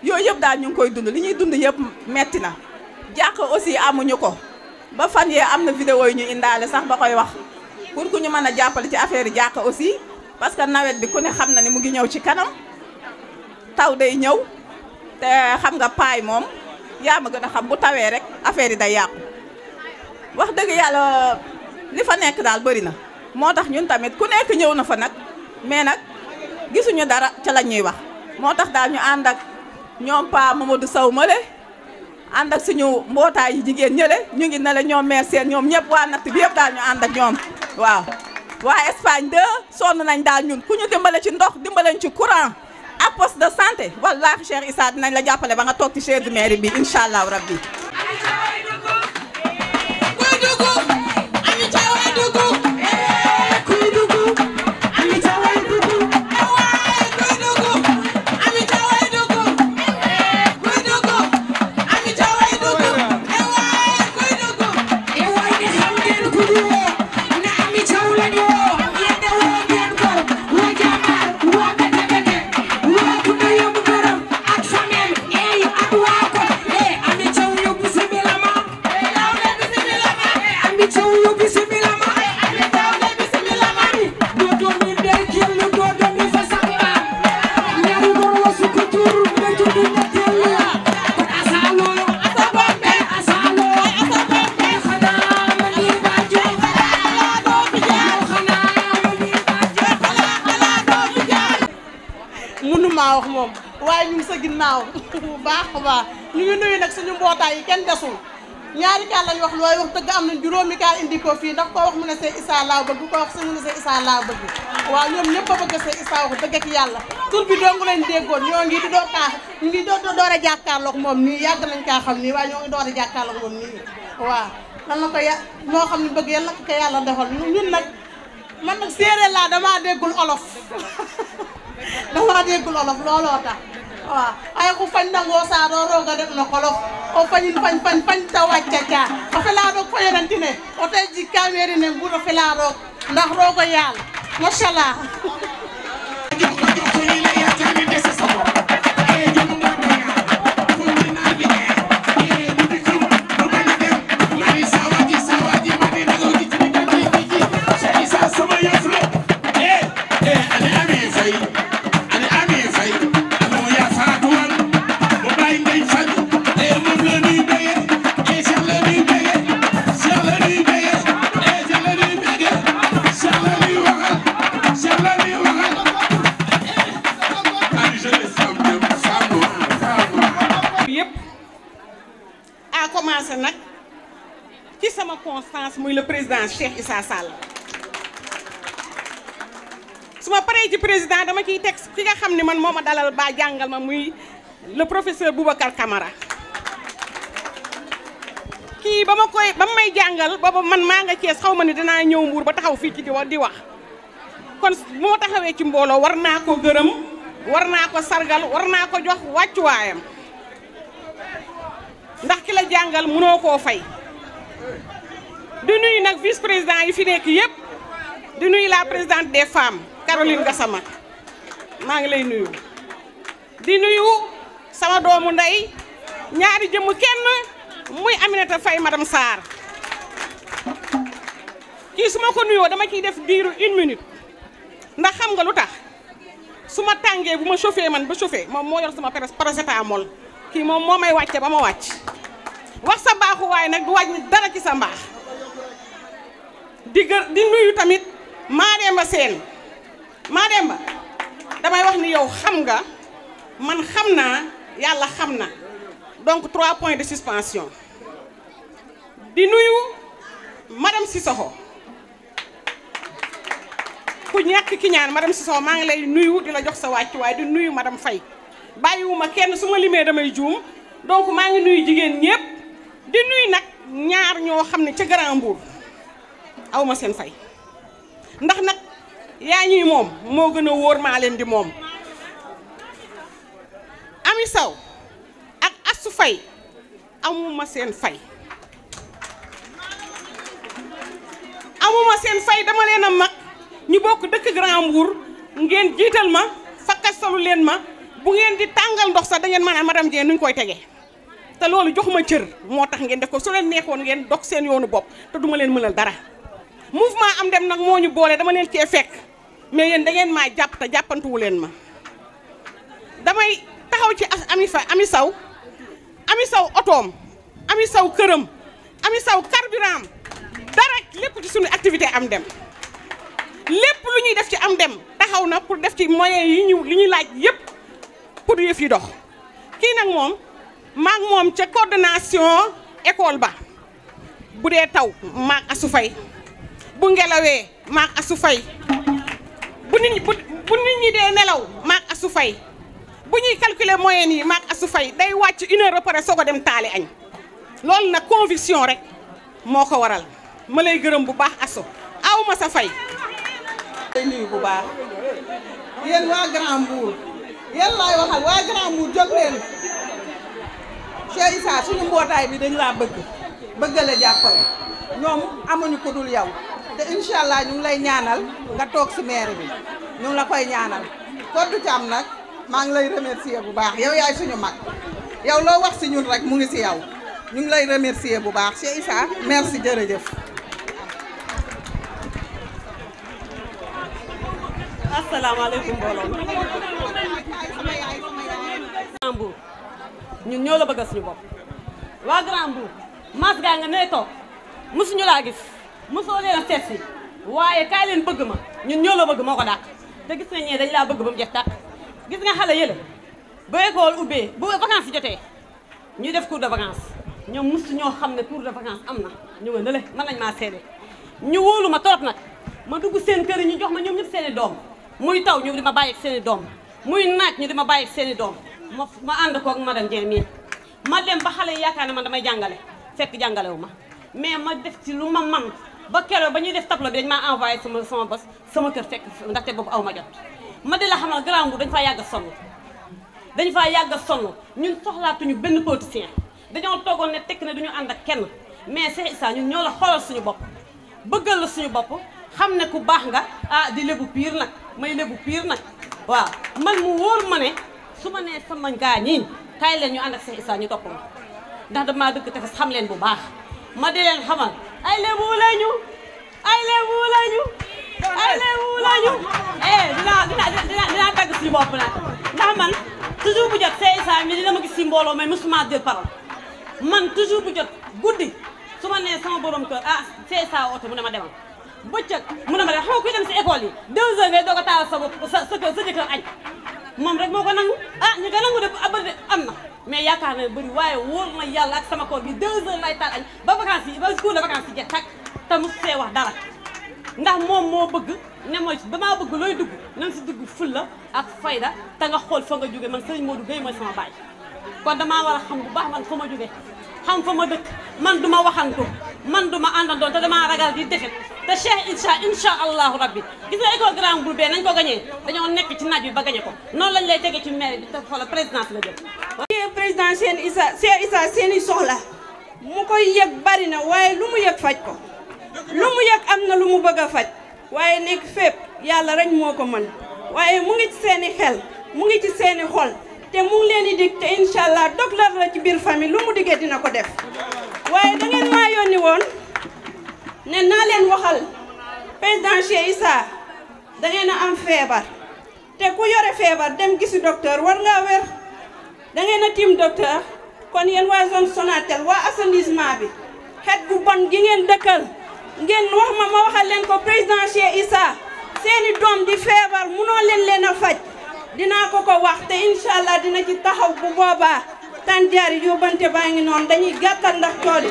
yooyu yëpp daal ñu ngi koy dund li ñuy dund yëpp metti na jàq aussi amuñu ko ba fan yee am na vidéo yi ñu indaale sax ba koy wax pour ku ñu mën a jàppale ci affaire yi jàq aussi parce que nawet bi ku ne xam na ni mu ngi ñëw ci kanam taw day ñëw te xam nga paay moom yaa ma gën a xam bu tawee rek affaire yi day yàqu wax dëgg yàlla li fa nekk daal bëri na moo tax ñun tamit ku nekk ñëw na fa nag mais nag gisuñu dara ca la ñuy wax moo tax daal ñu ànd ak ñoom Pa Mamadou Sow male ànd ak suñu mbootaay yi jigéen ñële ñu ngi ne la ñoom meer seen ñoom ñëpp waa natt bi yëpp daal ñu ànd ak ñoom waaw waa Espagne 2 sonn nañ daal ñun ku ñu dimbale ci ndox dimbaleñ ci courant ak poste de santé wallaahi Cheikh Issa dinañ la jàppale ba nga toog ci chaise mairie bi incha allah rabbi wax moom waaye ñu ngi sa ginnaaw bu baax a baax ñu ngi nuyu nag suñu mbootaay yi kenn desul ñaari kaar lañ wax looy wax dëgg am nañ juróomi kaar indi ko fii ndax koo wax mu ne Cheikh Issa laa bëgg koo wax mu ne Cheikh Issa laa bëgg waaw ñoom ñëpp a bëgg Cheikh Issa wax dëgg ak yàlla tur bi dong lañ déggoon ñoo ngi di door kaa ñu ngi door a jàkkaarloog moom nii yàgg nañ kaa xam nii waaye ñoo ngi door a jàkkaarloog moom nii waaw lan la ko moo xam ne bëgg yàlla na ko yàlla defal ñun nag man nag séeréer laa damaa déggul olof damaa déggul olof looloo tax waaw ay ku fañ nangoo saaroo rooga def na xolof o fañin fañ ta wàcca caa o fela roog fañanantine o tey ji kameeri ne nguur o fela roog ndax roogo yaal machallah nag ci sama constance muy le président Cheikh Issa Sall su ma paree ci président dama ciy teg ki nga xam ne man moo ma dalal ba jàngal ma muy le professeur Boubacar Camara kii ba may jàngal booba man maa nga Cees xaw ma ne dinaa ñëw Mbuur ba taxaw fii ci di wax kon bu ma taxawee ci mbooloo war naa ko gërëm war naa ko sargal war naa ko jox wàccuwaayam ndax ki la jàngal mënoo koo fay di nuyu nag vice président yi fi nekk yëpp di nuyu la présidente des femmes Caroline Gassama maa ngi lay nuyu di nuyu sama doomu ndey ñaari jëmm kenn muy Aminata Faye madame Sarr kii su ma ko nuyoo dama ciy def diiru 1 minute ndax xam nga lu tax su ma tàngee bu ma chauffé man ba chauffé moom moo yor sama paracétamol kii moom moo may wàcce ba ma wàcc wax sa baaxu waaye nag du wàññi dara ci sa mbaax di nuyu tamit Mademba Sène Mademba damay wax ni yow xam nga man xam naa yàlla xam na donc 3 points de suspension di nuyu madame Sissoko ku ñàkk ki ñaan madame Sissoko maa ngi lay nuyu di la jox sa wàcc waaye di nuyu madame Faye bàyyiwuma kenn su ma limee damay juum donc maa ngi nuyu jigéen ñëpp di nuyu nag ñaar ñoo xam ne ca Grand Mbour aw ma seen fay ndax nag yaa ñuy moom moo gën a wóor maa leen di moom Ami Sow ak Astou Faye amuma seen fay dama leen a mag ñu bokk dëkk Grand Mbour ngeen jiital ma fakkastalu leen ma bu ngeen di tàngal ndox sax da ngeen mën a madame Dieng nuñ koy tegee te loolu jox ma cër moo tax ngeen def ko su leen neexoon ngeen dog seen yoonu bopp te duma leen mënal dara mouvement am dem nag moo ñu boole dama leen cee fekk mais yéen da ngeen maa jàpp te jàppantuwu leen ma damay taxaw ci Ami Sow otoom Ami Sow këram Ami Sow carburant dara lépp ci suñu activité am dem lépp lu ñuy def ci am dem taxaw na pour def ci moyens yi li ñuy laaj yépp pour yëf yi dox kii nag moom maag moom ca coordination école ba bu dee taw maag Astou Faye bu ngelawee maag Astou Faye bu nit ñi dee nelaw maag Astou Faye bu ñuy calculer moyens yi maag Astou Faye day wàcc 1 heure ba pare soog a dem taali añ loolu nag conviction rek moo ko waral ma lay gërëm bu baax Astou aw ma sa fay. lay nuyu bu baax yéen waa Grand Mbour yéen laay waxal waa Grand Mbour jóg leen Cheikh Issa suñu mbootaay bi dañ laa bëgg la jàppale ñoom amuñu ko dul yow te incha allah ñu ngi lay ñaanal nga toog si maire bi ñu ngi la koy ñaanal Codou Thiam nag maa ngi lay remercier bu baax yow yaay suñu mag yow loo wax si ñun rek mu ngi si yow ñu ngi lay remercier bu baax Cheikh Issa merci jërëjëf. asalaamaaleykum mbooloo mi Grand Mbour ñun ñoo la bëggal suñu bopp waa Grand Mbour mas gaa nga ne toog mosuñu laa gis mosoo leen a seet si waaye kaay leen bëgg ma ñun ñoo la bëgg moo ko dàq te gis nañ ne dañ laa bëgg ba mu jeex tàq gis nga xale yële ba école ubbee bu vacances yi jotee ñuy def cours de vacances ñoom mosu ñoo xam ne cours de vacances am na ñu nga nële mën nañ maa seede ñu wóolu ma torop nag ma dugg seen kër yi ñu jox ma ñoom ñëpp seen i doom muy taw ñu di ma bàyyi ak seen i doom muy naaj ñu di ma bàyyi ak seen i doom ma ànd koog madame Dieng mii ma dem ba xale yi yaakaar ne man damay jàngale fekk jàngalewu ma mais ma def ci lu ma man ba keroog ba ñuy def tableau bi dañ maa envoyé sama bos sama kër fekk ndaxte boobu aw ma jot ma di la xamal Grand Mbour dañ faa yàgg a sonn dañ faa yàgg a sonn ñun soxlaatuñu benn politicien dañoo toogoon ne tekk ne duñu ànd ak kenn mais Cheikh Issa ñun ñoo la xoolal suñu bopp bëggal la suñu bopp xam ne ku baax nga di lébu piir nag may lébu piir nag waaw man mu wóor ma ne su ma nee sama gaa ñii kaay leen ñu ànd ak Cheikh Issa ñu topp ma ndax damaa dëkk tefes xam leen bu baax ma di leen xamal ay lébu lañu ay lébu lañu ay lébu lañu dinaa tagg suñu bopp nag ndax man toujours bu jot Cheikh Issa mi dina ma gis si mbooloo mais musuma jël parole man toujours bu jot guddi su ma nee sama borom kër Cheikh Issa oote mu ne ma demal bëccëg mu ne ma dem xam nga kuy dem si école yi 2 heures ngay doog a taal sa bopp sa jëkkër añ moom rek moo ko nangu ñu ko nangu de abal de am na mais yaakaar na bëri waaye wóor na yàlla ak sama koor gi 2 heures lay taal añ ba vacances yi ba cours de vacances yi jeex tak te mu see wax dara ndax moom moo bëgg ne mooy damaa bëgg looy dugg na nga si dugg fulla ak fayda te nga xool fa nga jóge man Serigne Modou Gueye mooy sama baay kon damaa war a xam bu baax man fa ma jóge xam fa ma dëkk man duma waxantu man duma àndandoon te damaa ragal di defet te Cheikh Issa incha allahu rabbi gis nga école Grand Mbour bee nañ ko gañee dañoo nekk ci naaj bi ba gañe ko noonu lañ lay tege ci maire bi te xoolal présidence la jëm président Cheikh Issa seeni soxla mu koy yëg bari na waaye lu mu yëg faj ko lu mu yëg am na lu mu bëgg a faj waaye nekk fépp yàlla rek moo ko mën waaye mu ngi ci seeni xel mu ngi ci seeni xol te mu ngi leen di dig te incha allah docteur la ci biir famille lu mu diggee dina ko def waaye da ngeen maa yónni woon ne naa leen waxal président Cheikh Issa da ngeen a am feebar te ku yore feebar dem gisi docteur war ngaa wér da ngeen a tiim docteur kon yéen waa zone Sonatel waa assainissement bi xet gu bon gi ngeen dëkkal ngeen wax ma waxal leen ko président Cheikh Issa seeni doom di feebar munoo leen a faj dinaa ko wax te incha allah dina ci taxaw bu boobaa tan jaari yóbbante baa ngi noonu dañuy gàttal ndax tool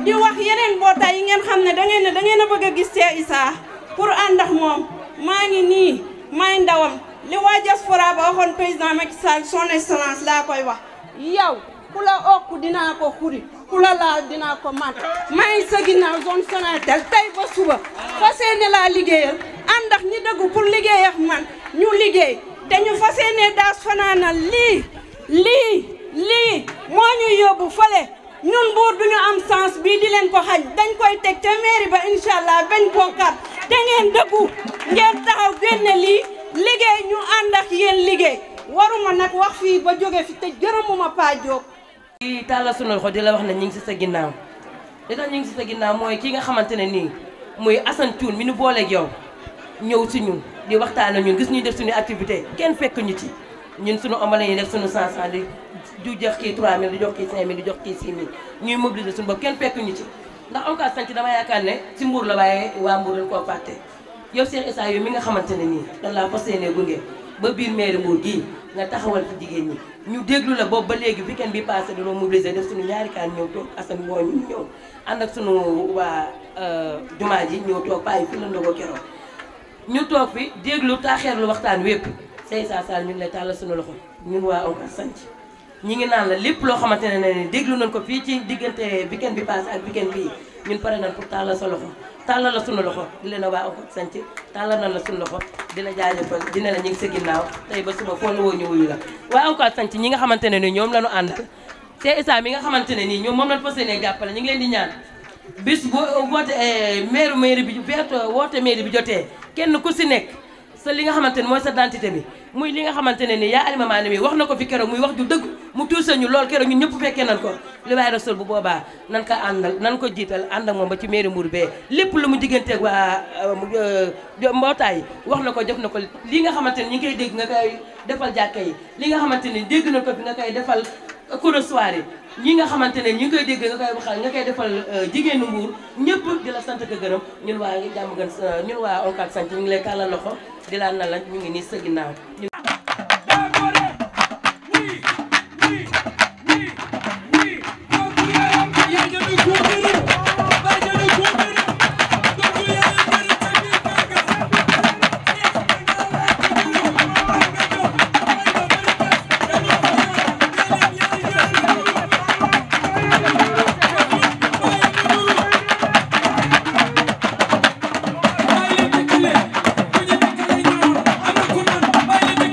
di wax yeneen mbootaay yi ngeen xam ne da ngeen a bëgg a gis Cheikh Issa pour ànd ak moom maa ngi nii may ndawam li waa diaspora ba waxoon président Macky Sall son excellence laa koy wax yow ku la okk dinaa ko xuri ku la laal dinaa ko man maa ngi sa ginnaaw zone Sonatel tey ba suba fas yéene laa liggéeyal ànd ak ñi dëggu pour liggéey ak man ñu liggéey te ñu fas yéene daas fanaanal lii moo ñu yóbbu fale ñun Mbour duñu am sens bii di leen ko xañ dañ koy teg ca mairie ba incha allah bañ koo kat te ngeen dëggu ngeen taxaw génne lii liggéey ñu ànd ak yéen liggéey waruma nag wax fii ba jóge fi te gërëmuma Pa Diop. di tàllal sunu loxo di la wax ne ñu ngi si sa ginnaaw li tax ñu ngi si sa ginnaaw mooy ki nga xamante ne nii muy Assane Thioune mi nu booleeg yow ñëw si ñun di waxtaan ak ñun gis ñuy def suñu activité kenn fekk ñu ci ñun suñu omale yi def suñu 500 di jox kii 3000 di jox kii 5000 di jox kii 6000 ñuy mobiliser suñu bopp kenn fekk ñu ci ndax ONCAD Santhie dama yaakaar ne si Mbour la waaye waa Mbour dañ koo fàtte yow Cheikh Issa yow mi nga xamante ne nii dañ laa fas yéenee gunge ba biir mairie Mbour gii nga taxawal fi jigéen ñi ñu déglu la boobu ba léegi weekend bi passé dañoo mobiliser def suñu ñaari kaan ñëw toog Assane woo ñu ñëw ànd ak suñu waa jumaa ji ñëw toog bàyyi fi la ndogoo keroog ñu toog fi déglu taaxeerlu waxtaan wépp Cheikh Issa Sall ñu ngi lay tàllal suñu loxo ñun waa ONCAD Santhie ñi ngi naan la lépp loo xamante ne déglu nañ ko fii ci diggante weekend bi passé ak weekend bii ñun pare nañ pour tàllal sa loxo tàllal la suñu loxo di leen a waa ONCAD Santhie tàllal nañ la suñu loxo di la jaajëfal dina la ñu ngi sa ginnaaw tey ba suba foo la woo ñu wuyu la waa ONCAD Santhie ñi nga xamante ne ni ñoom la ñu àndal Cheikh Issa mi nga xamante ne nii ñoom moom lañ fas yéenee jàppale ñu ngi leen di ñaan bis bu woote mairie bi woote mairie bi jotee kenn ku si nekk sa li nga xamante ne mooy sa identité bi muy li nga xamante ne ni yaa Alima Mané mi wax na ko fi keroog muy wax ju dëgg mu tuuse ñu lool keroog ñun ñëpp fekkee nan ko li waaye rasul bu boobaa nan ko àndal nan ko jiital ànd ak moom ba ci mairie Mbour bee lépp lu mu digganteeg waa mbootaay wax na ko jox na ko li nga xamante ne ñi ngi koy dégg nga koy defal jàkka yi li nga xamante ne dégg na ko fi nga koy defal cours de soirée ñi nga xamante ne ñi ngi koy dégg nga koy waxal nga koy defal jigéenu Mbour ñëpp di la sant ko gërëm ñun waa jàmm gën ñun waa ONCAD Santhie ñu ngi lay tàllal loxo di la na la ñu ngi nii sa ginnaaw Bye.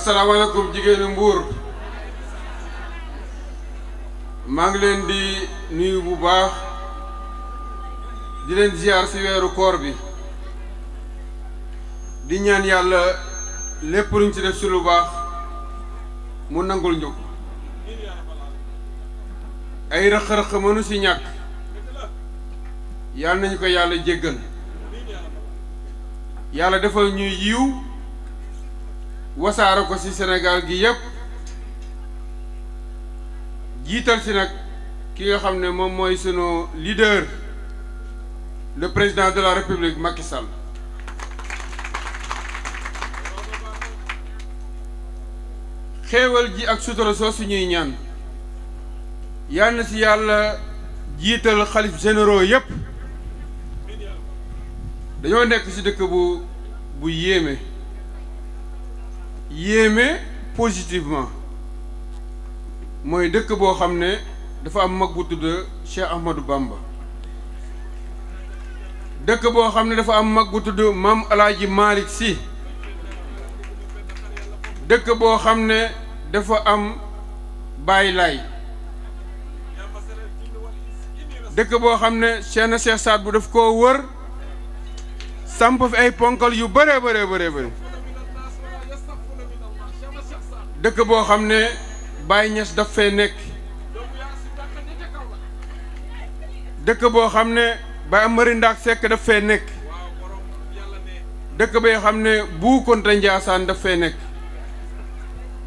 asalaamaaleykum jigéenu Mbour maa ngi leen di nuyu bu baax di leen ziar ci weeru koor bi di ñaan yàlla lépp luñ ci def ci lu baax mu nangul ñu ay rëq-rëq mënu ci ñàkk yàlla nañu ko yàlla jéggal yàlla defal ñuy yiw wasaare ko ci Sénégal gi yépp jiital ci nag ki nga xam ne moom mooy sunu leader le président de la République Macky Sall xéewal ji ak sutura soo suñuy ñaan yal na ci yàlla jiital xalif généraux yépp dañoo nekk ci dëkk bu yéeme positivement mooy dëkk boo xam ne dafa am mag bu tudd Cheikh Ahmadou Bamba dëkk boo xam ne dafa am mag bu tudd Maam Alaaji Malick Sy dëkk boo xam ne dafa am Baay Laay dëkk boo xam ne Cheikh Saad bu daf koo wër samp fi ay ponkal yu bëree bëri dëkk boo xam ne Baay Ñas daf fee nekk dëkk boo xam ne Baay Amari Ndaak Sekk daf fee nekk dëkk boo xam ne Buu Konta Njaasaan daf fee nekk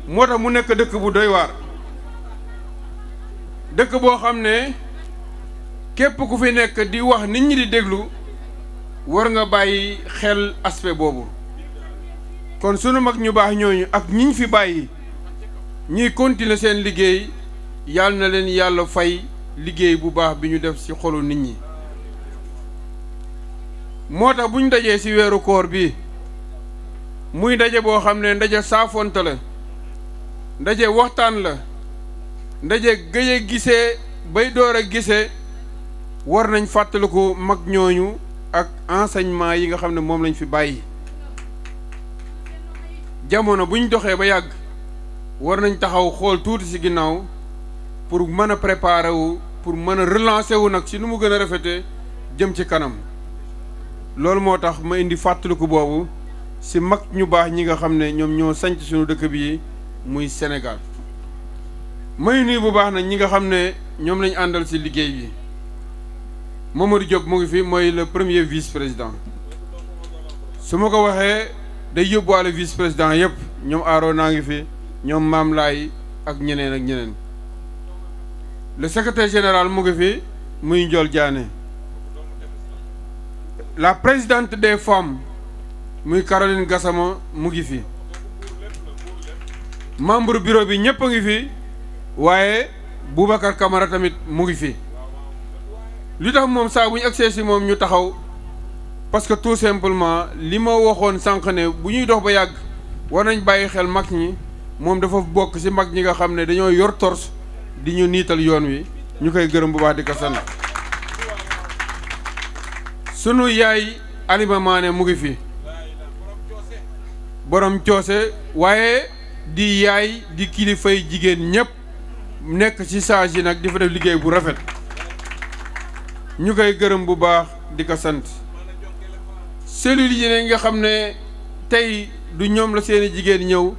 moo tax mu nekk dëkk bu doy waar dëkk boo xam ne képp ku fi nekk di wax nit ñi di déglu war nga bàyyi xel aspect boobu kon sunu mag ñu baax ñooñu ak ñiñ fi bàyyi ñuy continuer seen liggéey yàlla na leen yàlla fay liggéey bu baax bi ñu def ci xolu nit ñi moo tax bu ñu dajee ci weeru koor bi muy daje boo xam ne ndaje saafonte la ndaje waxtaan la ndaje gëj a gisee bay door a gisee war nañ fàttaliku mag ñooñu ak enseignement yi nga xam ne moom lañ fi bàyyi jamono bu ñu doxee ba yàgg war nañ taxaw xool tuuti ci ginnaaw pour mën a préparer wu pour mën a relancer wu nag ci nu mu gën a rafete jëm ci kanam loolu moo tax ma indi fàttaliku boobu ci mag ñu baax ñi nga xam ne ñoom ñoo sanc suñu dëkk bi muy Sénégal may nuyu bu baax nag ñi nga xam ne ñoom lañ àndal ci liggéey bi Mamadou Diop mu ngi fi mooy le premier vice-président su ma ko waxee day yóbbuwaale vice-président yépp ñoom Aro naa ngi fi ñoom Maam Laay ak ñeneen le secrétaire général mu ngi fi muy Ndiol Diané la présidente des femmes muy Caroline Gassama mu ngi fi membre bureau bi ñëpp a ngi fi waaye Boubacar Camara tamit mu ngi fi li tax moom saa bu ñu agsee si moom ñu taxaw parce que tout simplement li ma waxoon sànq ne bu ñuy dox ba yàgg war nañ bàyyi xel mag ñi moom dafa bokk ci mag ñi nga xam ne dañoo yor tors di ñu niital yoon wi ñu koy gërëm bu baax di ko sant sunu yaay Alima Mané mu ngi fi borom coose waaye di yaay di kilifay jigéen ñëpp nekk ci saag yi nag di fa def liggéey bu rafet ñu koy gërëm bu baax di ko sant cellules yi nga xam ne tey du ñoom la seeni jigéen ñëw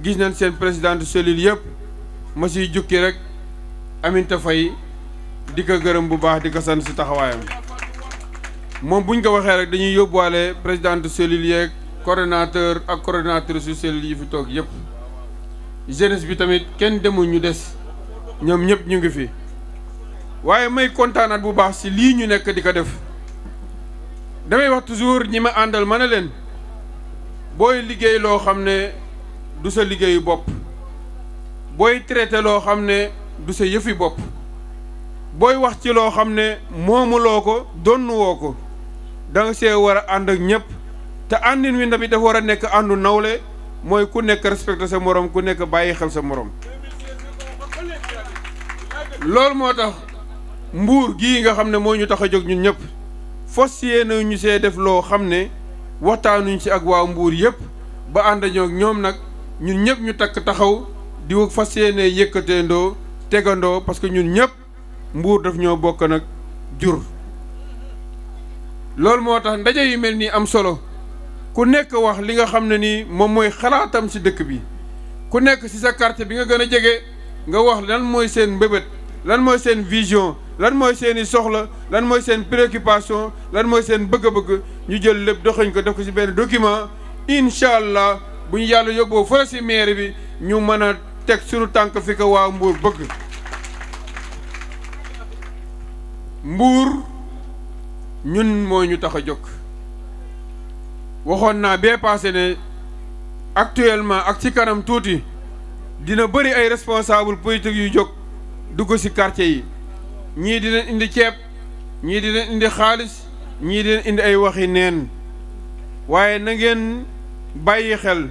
gis nañ seen présidente cellule yëpp ma siy jukki rek Aminta Faye di ko gërëm bu baax di ko sant si taxawaayam moom buñ ko waxee rek dañuy yóbbuwaale présidente cellule yeeg coordonnateur ak coordonnatrice su cellule yi fi toog yëpp jeunesse bi tamit kenn demul ñu des ñoom ñëpp ñu ngi fi waaye may kontaanaat bu baax si lii ñu nekk di ko def damay wax toujours ñi ma àndal ma ne leen booy liggéey loo xam ne du sa liggéeyu bopp booy traité loo xam ne du sa yëfi bopp booy wax ci loo xam ne moomuloo ko donnuwoo ko da nga see war a ànd ak ñëpp te àndin wi tamit dafa war a nekk àndu nawle mooy ku nekk respecté sa morom ku nekk bàyyi xel sa morom loolu moo tax mbuur gii nga xam ne moo ñu tax a jóg ñun ñëpp fos yéene ñu see def loo xam ne waxtaanuñ ci ak waa mbuur yëpp ba ànd ñoo ñoom nag ñun ñëpp ñu takk taxaw di fas yéene yëkkateendoo tegandoo parce que ñun ñëpp Mbour daf ñoo bokk nag jur. loolu moo tax ndaje yu mel nii am solo ku nekk wax li nga xam ne nii moom mooy xalaatam ci dëkk bi ku nekk ci sa quartier bi nga gën a jege nga wax lan mooy seen mbébét lan mooy seen vision lan mooy seeni soxla lan mooy seen préoccupation lan mooy seen bëgg-bëgg ñu jël lépp doxañ ko def ko ci benn document incha allah bu ñu yàlla yóbboo fële ci mairie bi ñu mën a teg suñu tànk fi ko waa Mbour bëgg. Mbour ñun moo ñu tax a jóg waxoon naa bee passé ne actuellement ak ci kanam tuuti dina bëri ay responsable politique yu jóg dugg ci quartier yi ñii di leen indi ceeb ñii di leen indi xaalis ñii di leen indi ay waxi neen waaye na ngeen bàyyi xel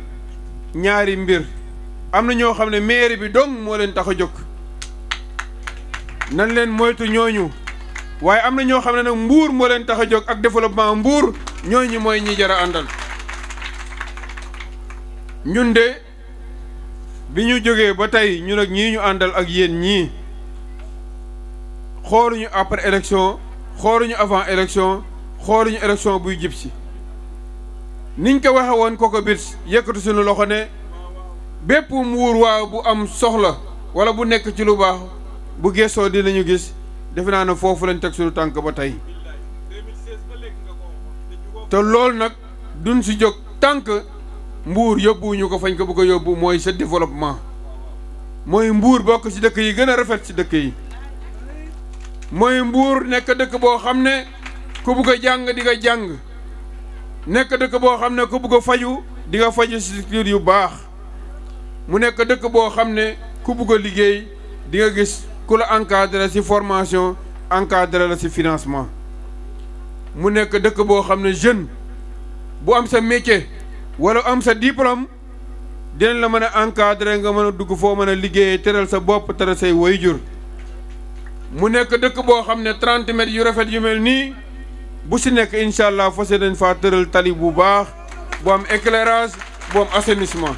ñaari mbir am na ñoo xam ne mairie bi dong moo leen tax a jóg nan leen moytu ñooñu waaye am na ñoo xam ne nag Mbour moo leen tax a jóg ak développement Mbour ñooñu mooy ñi jar a àndal ñun de bi ñu jógee ba tey ñun ak ñii ñu àndal ak yéen ñii xooluñu après élection xooluñu avant élection xooluñu élection buy jib si niñ ko waxe woon koko bit yëkkatu suñu loxo ne bépp Mbour waa bu am soxla wala bu nekk ci lu baax bu gëstoo dinañu gis defe naa ne foofu lañ teg suñu tànk ba tey te loolu nag duñ si jóg tànk Mbour yóbbuwuñu ko fañ ko bëgg a yóbbu mooy sa développement mooy Mbour bokk ci dëkk yi gën a rafet ci dëkk yi mooy Mbour nekk dëkk boo xam ne ku bëgg a jàng di nga jàng nekk dëkk boo xam ne ku bëgg a faju di nga faju ci structure yu baax mu nekk dëkk boo xam ne ku bëgg a liggéey di nga gis ku la encadré ci formation encadré la ci financement mu nekk dëkk boo xam ne jeune bu am sa métier wala am sa diplôme dinañ la mën a encadré nga mën a dugg foo mën a liggéeyee teral sa bopp teral say waajur mu nekk dëkk boo xam ne 30 mètres yu rafet yu mel nii bu ci nekk incha allah fas yéene nañ faa tëral tali bu baax bu am éclairage bu am assainissement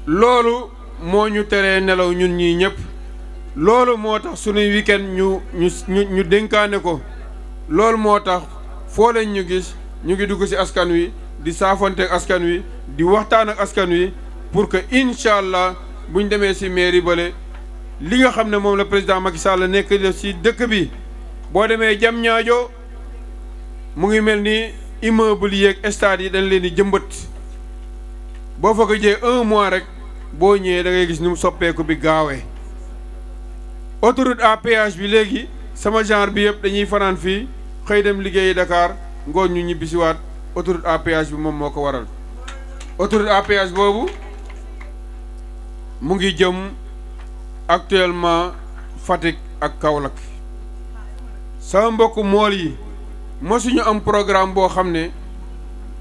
loolu moo ñu teree nelaw ñun ñii ñëpp loolu moo tax sunuy week-end ñu dénkaane ko loolu moo tax foo leen ñu gis ñu ngi dugg ci askan wi di saafante ak askan wi di waxtaan ak askan wi pour que incha allah buñ demee ci mairie bale li nga xam ne moom la président Macky Sall nekk def ci dëkk bi boo demee Diamniadio mu ngi mel ni immeuble yeeg stade yi dañ leen di jëmbat boo fa ko jee 1 mois rek boo ñëwee da ngay gis ni mu soppeeku bi gaawee autoroute à péage bi léegi sama genre bi yëpp dañuy fanaan fii xëy dem liggéeyi Dakar ngoon ñu ñibbisiwaat autoroute à péage bi moom moo ko waral autoroute à péage boobu mu ngi jëm actuellement Fatick ak Kaolack sama mbokk mool yi mosuñu am programme boo xam ne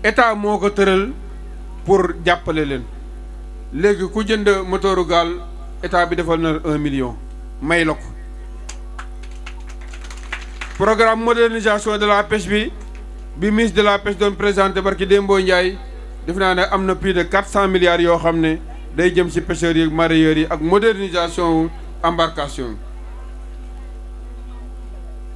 état moo ko tëral pour jàppale leen léegi ku jënd moteuru gaal état bi defal na 1 million may la ko programme modernisation de la pêche bi ministre de la pêche doon présenté barki Dembo Ndiaye def naa ne am na plus de 400 milliards yoo xam ne day jëm ci pêcheurs yi ak mareyeurs yi ak modernisation embarcation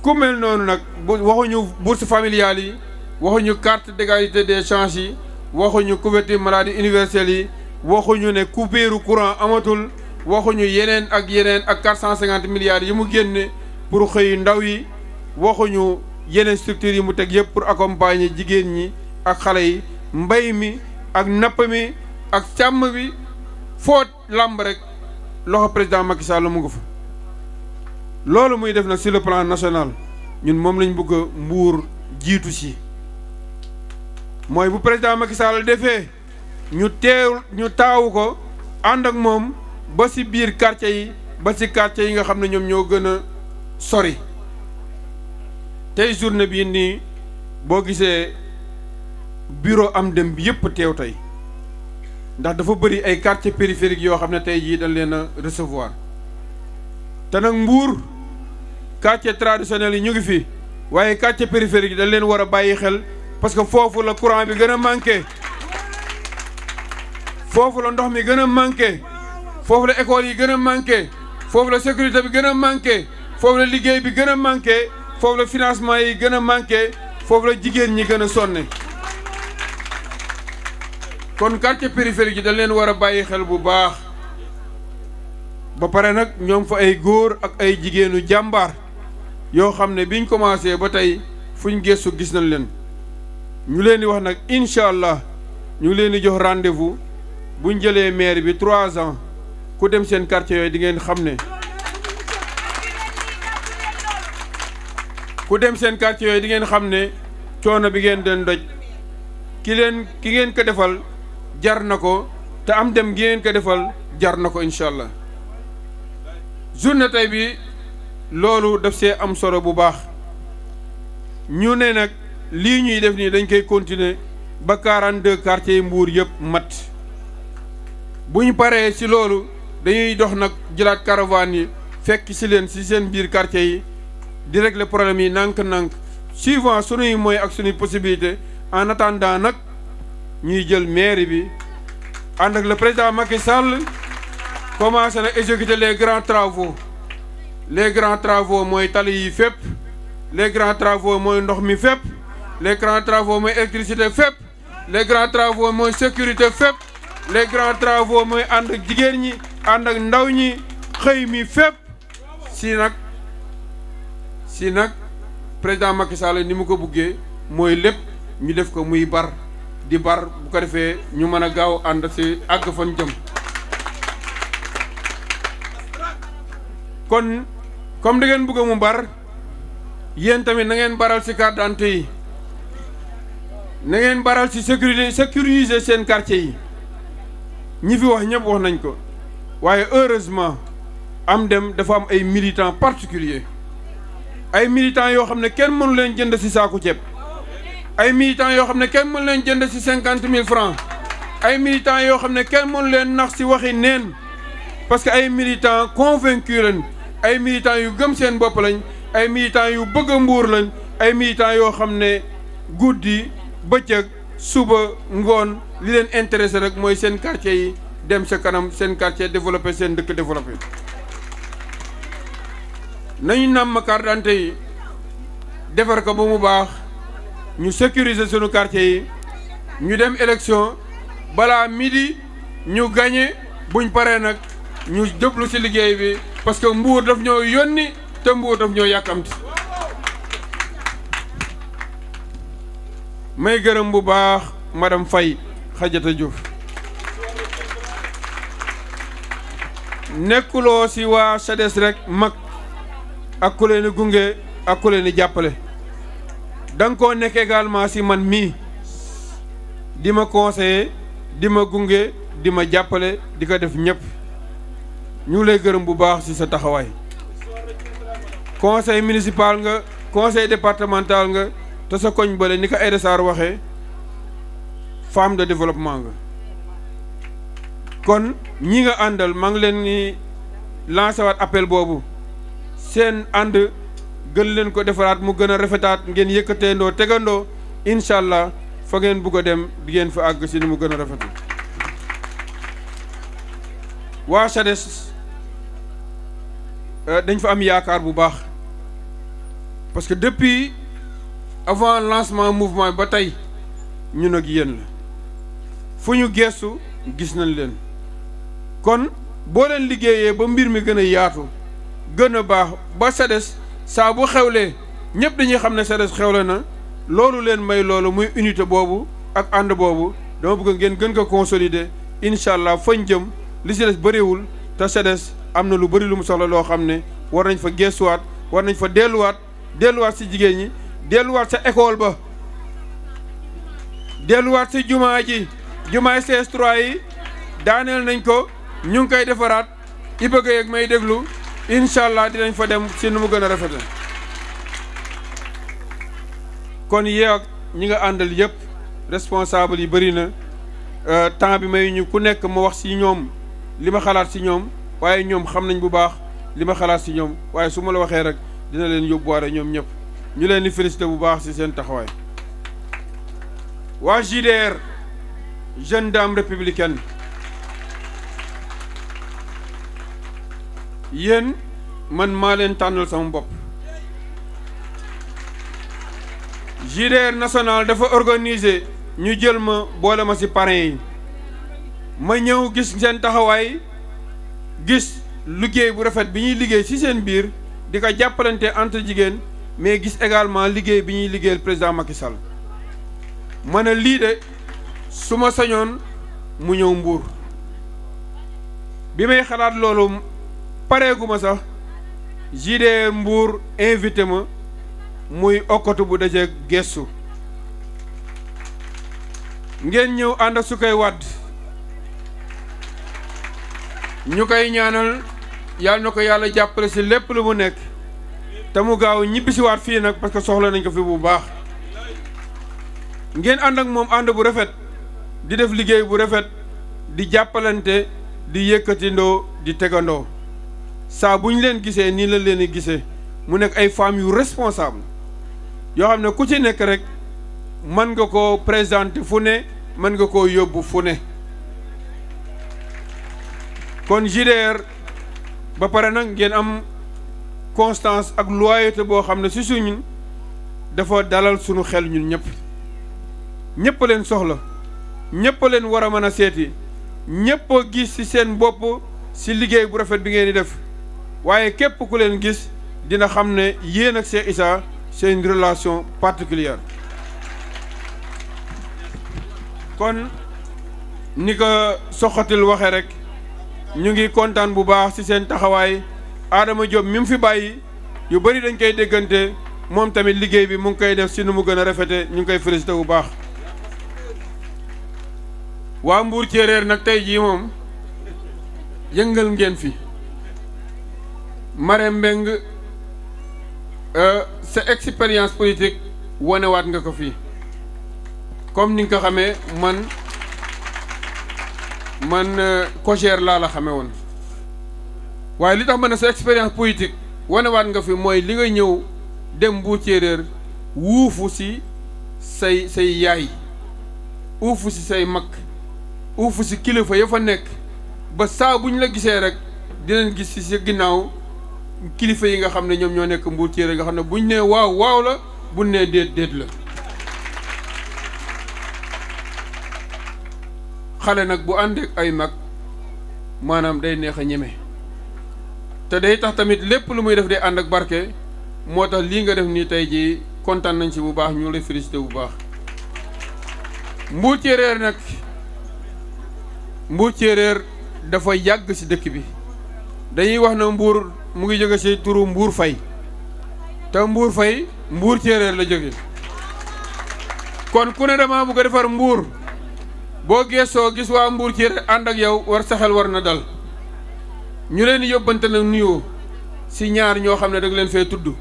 ku mel noonu nag waxuñu bourse familiale yi waxuñu carte d'égalité des chances yi waxuñu couverture maladie universelle yi waxuñu ne coupure courant amatul waxuñu yeneen ak 450 milliards yi mu génne pour xëy ndaw yi waxuñu yeneen structures yi mu teg yëpp pour accompagner jigéen ñi ak xale yi mbay mi ak napp mi ak càmm bi foot làmb rek loxo président Macky Sall mu ngi fa loolu muy def nag sur le plan national ñun moom lañ bëgg a Mbour jiitu si mooy bu président Macky Sall defee ñu taawu ko ànd ak moom ba ci biir quartier yi ba ci quartier yi nga xam ne ñoom ñoo gën a sori tey journée bii nii boo gisee bureau am dem bi yëpp teew tey ndax dafa bëri ay quartier périphérique yoo xam ne tey jii dañ leen a recevoir te nag Mbour quartier traditionnel yi ñu ngi fi waaye quartier périphérique yi dañ leen war a bàyyi xel parce que foofu la courant bi gën a manqué foofu la ndox mi gën a manqué foofu la école yi gën a manqué foofu la sécurité bi gën a manqué foofu la liggéey bi gën a manqué foofu la financement yi gën a manqué foofu la jigéen ñi gën a sonne kon quartier périphérique yi dañ leen war a bàyyi xel bu baax ba pare nag ñoom fa ay góor ak ay jigéenu jàmbaar yoo xam ne biñ commencé ba tey fuñ gëstu gis nañ leen ñu leen di wax nag incha allah ñu ngi leen di jox rendez-vous buñ jëlee maire bi 3 ans ku dem seen quartier yooyu di ngeen xam ne ku dem seen quartier yooyu di ngeen xam ne coono bi ngeen den doj ki ngeen ko defal jar na ko te am dem gi ngeen ko defal jar na ko incha allah journée tey bi loolu daf see am solo bu baax ñu ne nag lii ñuy def nii dañ koy continuer ba 42 quartiers yi Mbour yëpp mat bu ñu paree ci loolu dañuy dox nag jëlaat caravane yi fekk ci leen ci seen biir quartier yi di régler problème yi nànk-nànk suivant sunuy moyens ak sunuy possibilité en attendant nag ñuy jël mairie bi ànd ak le président Macky Sall commencé na exécuter les grands travaux mooy tali yi fépp les grands travaux mooy ndox mi fépp les grands travaux mooy électricité fépp les grands travaux mooy sécurité fépp les grands travaux mooy ànd ak jigéen ñi ànd ak ndaw ñi xëy mi fépp si nag président Macky Sall ni mu ko buggee mooy lépp ñu def ko muy bar di bar bu ko defee ñu mën a gaaw ànd si àgg fan jëm kon comme da ngeen bëgg mu bar yéen tamit na ngeen baral ci carte d'identité yi na ngeen baral ci sécuriser seen quartier yi ñi fi wax ñëpp wax nañ ko waaye heureusement am dem dafa am ay militants particuliers ay militants yoo xam ne kenn mënu leen jënd ci saaku ceeb ay militants yoo xam ne kenn mënu leen jënd ci 50 000 francs ay militants yoo xam ne kenn mënu leen nax ci waxi neen parce que ay militants convaincus lañ ay militants yu gëm seen bopp lañ ay militants yu bëgg a Mbour lañ ay militants yoo xam ne guddi bëccëg suba ngoon li leen intéressé rek mooy seen quartier yi dem sa kanam seen quartier développé seen dëkk développé nañu nàmm carte d'identité yi defar ko ba mu baax ñu sécuriser sunu quartier yi ñu dem élection balaa midi ñu gagné buñ paree nag ñu jëblu ci liggéey bi parce que Mbour daf ñoo yónni te Mbour daf ñoo yàkkamti may gërëm bu baax madame Faye Khadiata Diouf nekkuloo ci waa SADES rek mag ak ku leen gunge ak ku leen jàppale da nga koo nekk également ci man mii di ma conseiller di ma gunge di ma jàppale di ko def ñëpp ñu lay gërëm bu baax ci sa taxawaay conseil municipal nga conseil départemental nga te sa koñ bële ni ko Aïda Sarr waxee femme de développement nga kon ñi nga àndal maa ngi leen ni lancé waat appel boobu seen ànd gën leen ko defaraat mu gën a rafetaat ngeen yëkkateendoo tegandoo incha allah fa ngeen bugg a dem di ngeen fa àgg si ni mu gën a rafetu waa SADES dañ fa am yaakaar bu baax parce que depuis avant lancement mouvement ba tey ñun ak yéen la fu ñu geestu gis nañ leen kon boo leen liggéeyee ba mbir mi gën a yaatu gën a baax ba SADES saa bu xewlee ñëpp dañuy xam ne SADES xewle na loolu leen may loolu muy unité boobu ak ànd boobu dama bëgg ngeen gën ko consolider incha allah fañ jëm li si des bëriwul te SADES am na lu bëri lu mu soxla loo xam ne war nañ fa geesuwaat war nañ fa delluwaat si jigéen ñi delluwaat sa école ba delluwaat si jumaa ji jumaay CS3 yi daaneel nañ ko ñu ngi koy defaraat i bëgg yeeg may déglu incha allah dinañ fa dem si nu mu gën a rafete kon yeeg ñi nga àndal yëpp responsable yi bëri na temps bi may ñu ku nekk ma wax si ñoom li ma xalaat si ñoom waaye ñoom xam nañ bu baax li ma xalaat si ñoom waaye su ma la waxee rek dina leen yóbbuwaare ñoom ñëpp ñu leen di félicité bu baax si seen taxawaay waa JDR Jeune Dame Républicaine yéen man maa leen tànnal sama bopp. JDR national dafa organiser ñu jël ma boole ma ci parrain yi ma ñëw gis seen taxawaay gis liggéey bu rafet bi ñuy liggéey ci seen biir di ko jàppalante entre jigéen mais gis également liggéey bi ñuy liggéeyal président Macky Sall ma ne lii de su ma sañoon mu ñëw Mbour bi may xalaat loolu pareegu ma sax JDR Mbour invité ma muy okkatu bu dajeeg gestu ngeen ñëw ànd ak su koy wàdd ñu koy ñaanal yàlla na ko yàlla jàppale ci lépp lu mu nekk te mu gaaw ñibbisiwaat fii nag parce que soxla nañ ko fi bu baax ngeen ànd ak moom ànd bu rafet di def liggéey bu rafet di jàppalante di yëkkatindoo di tegandoo saa bu ñu leen gisee nii la leen di gisee mu nekk ay femmes yu responsable yoo xam ne ku ci nekk rek mën nga koo présenter fu ne mën nga koo yóbbu fu ne kon JDR ba pare nag ngeen am constance ak loyauté boo xam ne ci suñu dafa dalal suñu xel ñun ñëpp leen soxla ñëpp leen war a mën a seeti ñëpp a gis ci seen bopp ci liggéey bu rafet bi ngeen di def waaye képp ku leen gis dina xam ne yéen ak Cheikh Issa c'est une relation particulière kon ni ko soxatil waxe rek ñu ngi kontaan bu baax ci seen taxawaay Adama Diop mi mu fi bàyyi yu bari dañ koy déggante moom tamit liggéey bi mu ngi koy def ci nu mu gën a rafete ñu ngi koy félicité bu baax waa Mbour Séeréer nag tey jii moom yëngal ngeen fi Marème Mbengue sa expérience politique wanewaat nga ko fii comme ni nga ko xamee man Cogère laa la xamee woon waaye li tax ma ne sa expérience politique wanewaat nga fi mooy li nga ñëw dem Mbour Séeréer wuufu ci say yaay uufu ci say mag uufu ci kilifa ya fa nekk ba saa bu ñu la gisee rek dinañ gis ci sa ginnaaw kilifa yi nga xam ne ñoom ñoo nekk Mbour Séeréer nga xam ne buñ nee waaw waaw la buñ nee déet déet la xale nag bu ànd ak ay mag maanaam day neex a ñeme te day tax tamit lépp lu muy def day ànd ak barke moo tax lii nga def nii tey jii kontaan nañ ci bu baax ñu lay félicité bu baax Mbour Séeréer nag Mbour Séeréer dafa yàgg ci dëkk bi dañuy wax na Mbour mu ngi jóge ci turu Mbour Fay te Mbour Fay Mbour Séeréer la jóge kon ku ne dama bëgg a defar Mbour boo geesoo gis waa Mbour Séeréer ànd ak yow war sa xel war na dal ñu leen yóbbante nag nuyoo ci ñaar ñoo xam ne da nga leen fee tudd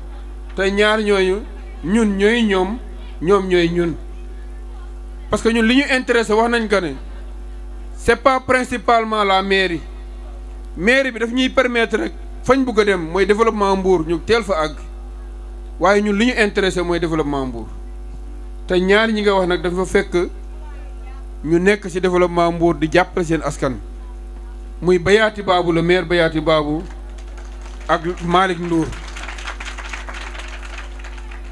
te ñaar ñooñu ñun ñooy ñoom ñooy ñun parce que ñun li ñu intéressé wax nañ ko ne c'est pas principalement la mairie bi daf ñuy permettre rek fañ bugg a dem mooy développement Mbour ñu teel fa àgg waaye ñun li ñu intéressé mooy développement Mbour te ñaar ñi nga wax nag dafa fekk ñu nekk ci développement Mbour di jàppale seen askan muy Bayaati Baabu le maire Bayaati Baabu ak Malick Ndour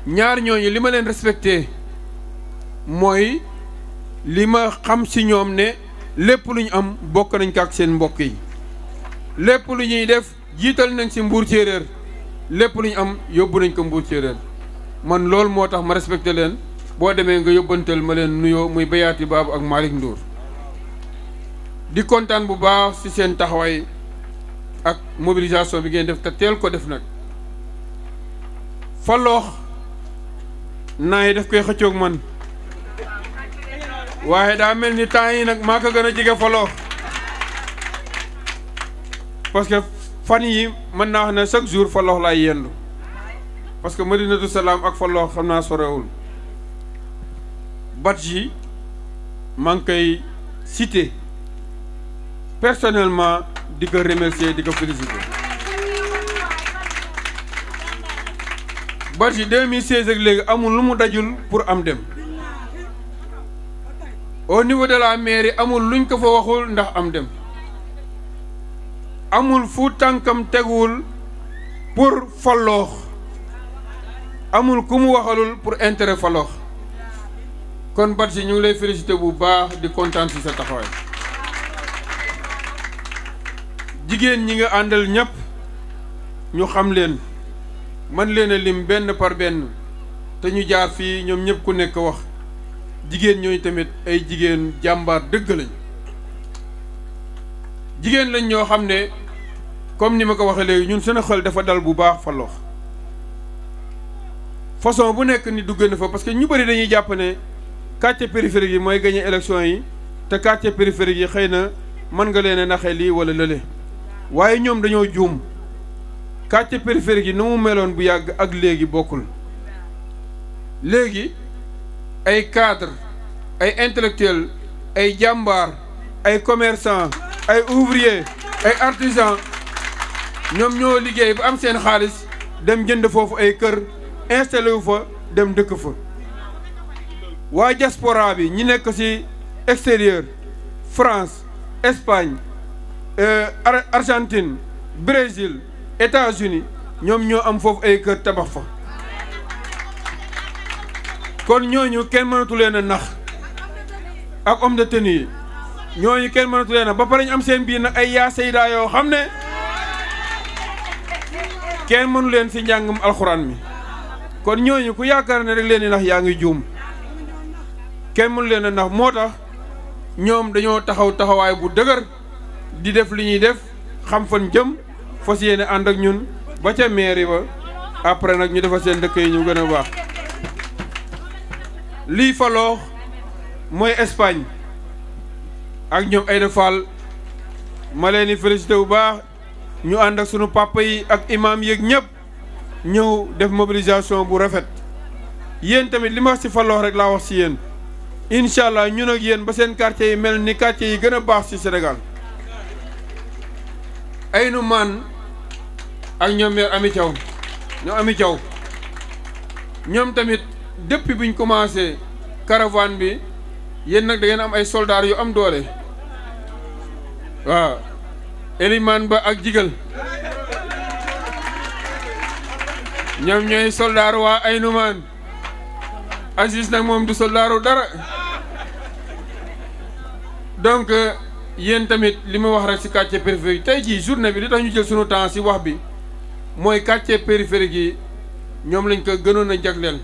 ñaar ñooñu li ma leen respecté mooy li ma xam ci ñoom ne lépp lu ñu am bokk nañ ko ak seen mbokk yi lépp lu ñuy def jiital nañ ci Mbour Séeréer lépp lu ñu am yóbbu nañ ko Mbour Séeréer man loolu moo tax ma respecté leen boo demee nga yóbbantal ma leen nuyoo muy Bayaati Baabu ak Malick Ndour di kontaan bu baax ci seen taxawaay ak mobilisation bi ngeen def te teel ko def nag faloox naay daf koy xëccoog man waaye daa mel ni temps yi nag maa ko gën a jege faloox parce que fan yi mën naa wax ne chaque jour faloox laay yendu parce que Madinatu Salaam ak faloox xam naa sorewul Badji maa ngi koy cité personnellement di ko remercier di ko féliciter Badji 2016 ak léegi amul lu mu dajul pour am dem au niveau de la mairie amul luñ ko fa waxul ndax am dem amul fu tànkam teguwul pour Falokh amul ku mu waxalul pour intérêt Falokh kon Badji ñu ngi lay félicité bu baax di kontaan ci sa taxawaay jigéen ñi nga àndal ñëpp ñu xam leen man leen a lim benn par benn te ñu jaar fii ñoom ñëpp ku nekk wax jigéen ñooñu tamit ay jigéen jàmbaar dëgg lañ jigéen lañ ñoo xam ne comme ni ma ko waxee léegi ñun seen xel dafa dal bu baax Falokh façon bu nekk ni dugg na fa parce que ñu bëri dañuy jàpp ne quartier périphérique yi mooy gagné élection yi te quartier périphérique yi xëy na mën nga leen a naxee lii wala lële waaye ñoom dañoo juum quartier périphérique yi nu mu meloon bu yàgg ak léegi bokkul léegi ay cadre ay intellectuel ay jàmbaar ay commerçant ay ouvrier ay artisan ñoom ñoo liggéey ba am seen xaalis dem jënd foofu ay kër installé wu fa dem dëkk fa waa diaspora bi ñi nekk ci extérieur France Espagne Argentine Brésil États-Unis ñoom ñoo am foofu ay kër tabax fa kon ñooñu kenn mënatu leen a nax ak homme de tenue yi ñooñu kenn mënatu leen a ba pare ñu am seen biir nag ay yaa sayda yoo xam ne kenn mënu leen ci njàngum alxuraan mi kon ñooñu ku yaakaar ne rek leen di nax yaa ngi juum kenn mënu leen a nax moo tax ñoom dañoo taxaw taxawaay bu dëgër di def li ñuy def xam fan jëm fas yéene ànd ak ñun ba ca mairie ba après nag ñu defal seen dëkk yi ñu gën a baax lii Falokh mooy Espagne ak ñoom Aïda Fall ma leen di félicité bu baax ñu ànd ak sunu papa yi ak imam yeeg ñëpp ñëw def mobilisation bu rafet yéen tamit li ma wax ci Falokh rek laa wax ci yéen incha allah ñun ak yéen ba seen quartier yi mel ni quartier yi gën a baax ci Sénégal Aynou Man ak ñoom maire Ami Thiaw ñoom tamit depuis buñ commencé caravane bi yéen nag da ngeen am ay soldats yu am doole waaw Elimane Ba ak Jigal ñoom ñooy soldat waa Aynou Man Aziz nag moom du soldaaru dara donc yéen tamit li ma wax rek ci quartier périphérique tey jii journée bi li tax ñu jël sunu temps ci wax bi mooy quartier périphérique yi ñoom lañ ko gënoon a jagleel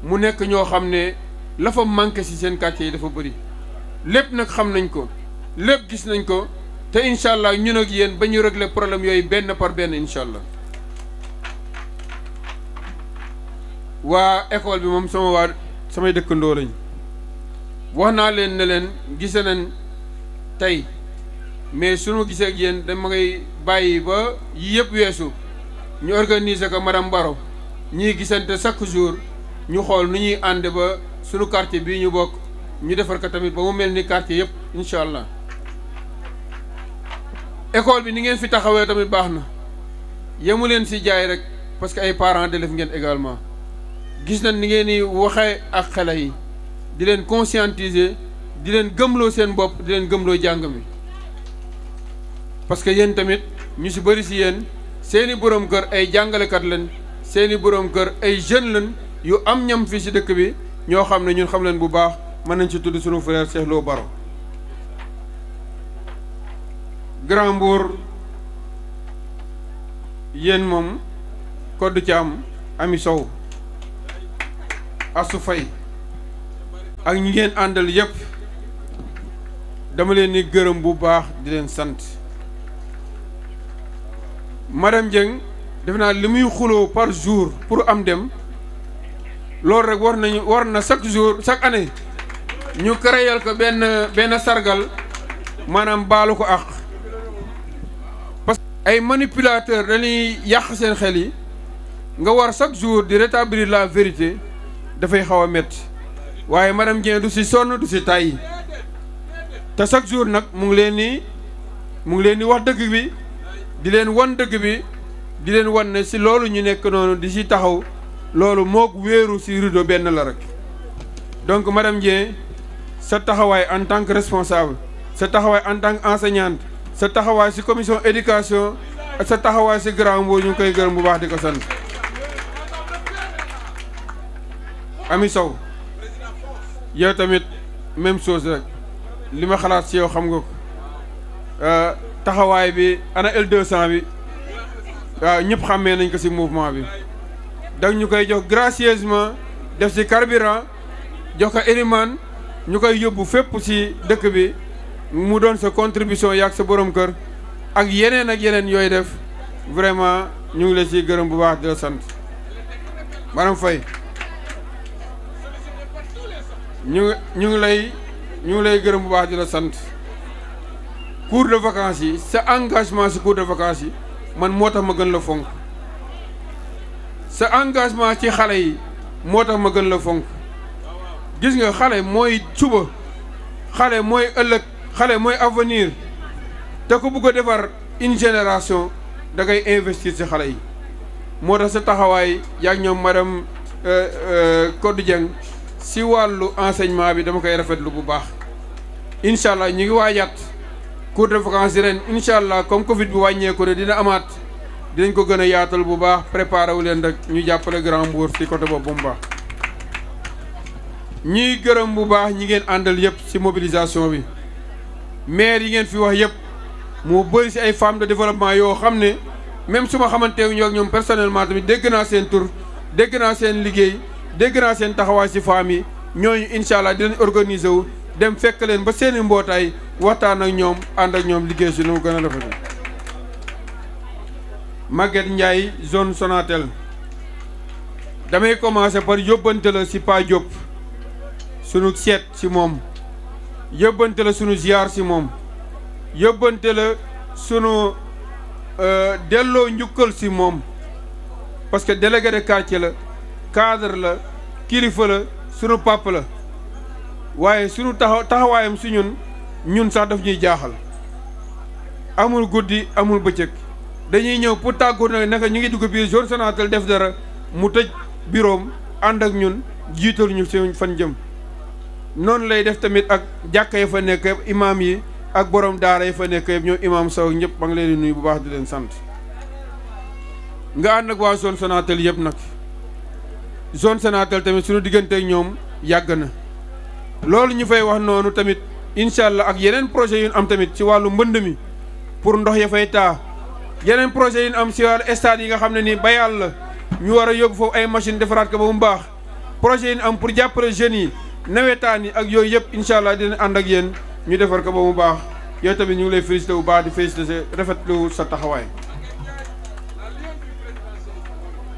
mu nekk ñoo xam ne la fa manqué ci seen quartier yi dafa bëri lépp nag xam nañ ko lépp gis nañ ko te incha allah ñun ak yéen ba ñu régler problème yooyu benn par benn incha allah waa école bi moom samay dëkkandoo lañ wax naa leen ne leen gise nañ tey mais sunu gisee ak yéen dama ngay bàyyi ba yi yëpp weesu ñu organiser ko madame Baro ñiy gisante chaque jour ñu xool nu ñuy ànd ba sunu quartier bii ñu bokk ñu defar ko tamit ba mu mel ni quartier yëpp incha allah école bi ni ngeen fi taxawee tamit baax na yemu leen si jaay rek parce que ay parents d'élèves ngeen également gis nañ ni ngeen di waxee ak xale yi di leen conscientiser di leen gëmloo seen bopp di leen gëmloo jàng mi parce que yéen tamit ñu si bëri si yéen seeni borom kër ay jàngalekat lañ seeni borom kër ay jeunes lañ yu am ñam fii si dëkk bi ñoo xam ne ñun xam leen bu baax mën nañ ci tudd sunu frère Cheikh Lo Baro Grand Mbour yéen moom Codou Thiam Ami Sow Assou Faye ak ñi ngeen àndal yépp dama leen di gërëm bu baax di leen sant madame Dieng def naa li muy xuloo par jour pour am dem loolu rek war na chaque jour chaque année ñu créer ko benn sargal maanaam baalu ko àq parce que ay manipulateurs dañuy yàq seen xel yi nga war chaque jour di rétablir la vérité dafay xaw a métti waaye madame Dieng du si sonn du si tàyyi te chaque jour nag mu ngi leen di wax dëgg bi di leen wan dëgg bi di leen wan ne si loolu ñu nekk noonu di si taxaw loolu moog wéeru si rideau benn la rek donc madame Dieng sa taxawaay en tant que responsable sa taxawaay en tant que enseignante sa taxawaay si commission éducation ak sa taxawaay si Grand Mbour ñu ngi koy gërëm bu baax di ko sant. Ami Sow yow tamit même chose rek li ma xalaat si yow xam nga ko taxawaay bi ana L200 bi waaw ñëpp xàmmee nañ ko si mouvement bi donc ñu koy jox gracieusement def si carburant jox ko Elimane ñu koy yóbbu fépp si dëkk bi mu doon sa contribution yaag sa borom kër ak yeneen yooyu def vraiment ñu ngi la ciy gërëm bu baax di la sant Madame Faye ñu ngi lay gërëm bu baax di la sant cours de vacances yi sa engagement si cours de vacances yi man moo tax ma gën la fonk sa engagement ci xale yi moo tax ma gën la fonk gis nga xale mooy suba xale mooy ëllëg xale mooy avenir te ku bugg a defar une génération da ngay investir ci xale yi moo tax sa taxawaay yaag ñoom madame Codé Dieng si wàllu enseignement bi dama koy rafetlu bu baax incha allah ñu ngi waajaat cours de vacances yi ren incha allah comme Covid bi wàññeeku ne dina amaat dinañ ko gën a yaatal bu baax préparé wu leen rek ñu jàppale Grand Mbour si côté boobu bu baax. ñuy gërëm bu baax ñi ngeen àndal yëpp si mobilisation bi maire yi ngeen fi wax yëpp mu bëri si ay femmes de développement yoo xam ne même su ma xamanteewu ak ñoom personnellement tamit dégg naa seen tur dégg naa seen liggéey. dégg naa seen taxawaay ci femmes yi ñooñu incha allah dinañ organiser wu dem fekk leen ba seeni mbootaay waxtaan ak ñoom ànd ak ñoom liggéey si nu mu gën a rafetlu Maguette Ndiaye zone Sonatel damay commencer par yóbbante la ci Pa Diop sunu seet ci moom yóbbante la sunu ziar ci moom yóbbante la sunu delloo njukkal ci moom parce que délégué de quartier la. cadre la kilifa la sunu pàpp la waaye sunu taxawaayam si ñun sax daf ñuy jaaxal amul guddi amul bëccëg dañuy ñëw pour tàggu naka ñu ngi dugg biir zone Sonatel def dara mu tëj biroom ànd ak ñun jiital ñu si fan jëm noonu lay def tamit ak jàkka ya fa nekk imaam yi ak borom daara ya fa nekk yëpp ñoom imaam Sow ñëpp ma ngi leen di nuyu bu baax di leen sant nga ànd ak waa zone Sonatel yëpp nag zone Sonatel tamit suñu diggante ak ñoom yàgg na loolu ñu fay wax noonu tamit incha allah ak yeneen projet yu am tamit ci wàllu mbënd mi pour ndox ya fay taa yeneen projet yu am ci wàllu stade yi nga xam ne nii bayal la ñu war a yóbbu foofu ay machine defaraat ko ba mu baax projet yi am pour jàppale jeunes yi nawetaan yi ak yooyu yëpp incha allah dina ànd ak yéen ñu defar ko ba mu baax yow tamit ñu ngi lay félicité bu baax di félicité sa rafetlu sa taxawaay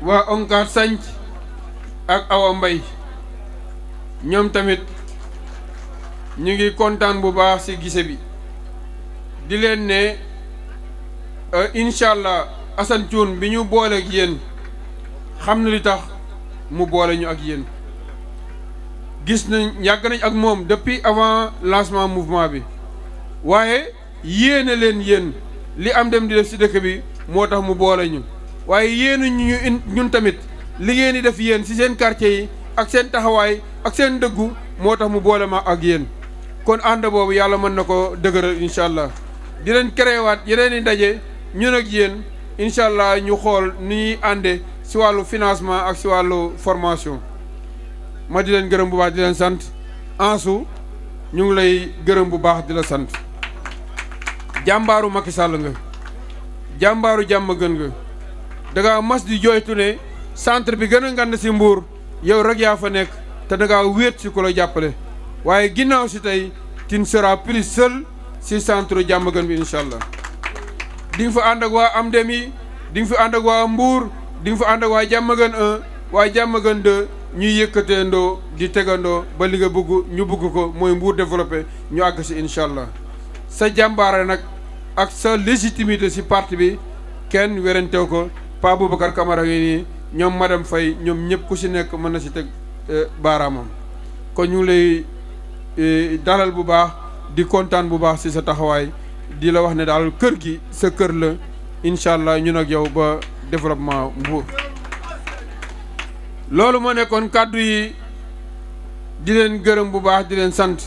waa ONCAD Sanc ak Awa Mbay ñoom tamit ñu ngi kontaan bu baax ci gise bi di leen ne incha allah Assane Thioune bi ñu boole ak yéen xam na li tax mu boole ñu ak yéen gis nañ yàgg nañ ak moom depuis avant lancement mouvement bi waaye yéene leen yéen li am dem di def ci dëkk bi moo tax mu boole ñu waaye yéene ñu ñun tamit li ngeen di def yéen ci seen quartier yi ak seen taxawaay ak seen dëggu moo tax mu boole ma ak yéen kon ànd boobu yàlla mën na ko dëgëral incha allah di leen créewaat yeneen i ndaje ñun ak yéen incha allah ñu xool ni ñuy ànde ci wàllu financement ak ci wàllu formation ma di leen gërëm bu baax di leen sant Ansu ñu ngi lay gërëm bu baax di la sant jàmbaaru Macky Sall nga jàmbaaru jàmm gën nga dangaa mas di jooytu ne centre bi gën a ngand ci Mbour yow rek yaa fa nekk te dangaa wéet ci ku la jàppale waaye ginnaaw ci tey tu ne seras plus seul ci centre jàmm gën bi incha allah di nga fa ànd ak waa Amdem yi di nga fa ànd ak waa Mbour di nga fa ànd ak waa jàmm gën 1 waa jàmm gën 2 ñuy yëkkateendoo di tegandoo ba li nga bëgg ñu bëgg ko mooy Mbour développé ñu àgg ci incha allah sa jàmbaare nag ak sa légitimité ci parti bi kenn werantew ko Pa Boubacar Camara ngi nii ñoom madame Faye ñoom ñëpp ku ci nekk mën na ci teg baaraamam kon ñu ngi lay dalal bu baax di kontaan bu baax ci sa taxawaay di la wax ne daal kër gi sa kër la incha allah ñun ak yow ba développement Mbour loolu moo nekkoon kàddu yi di leen gërëm bu baax di leen sant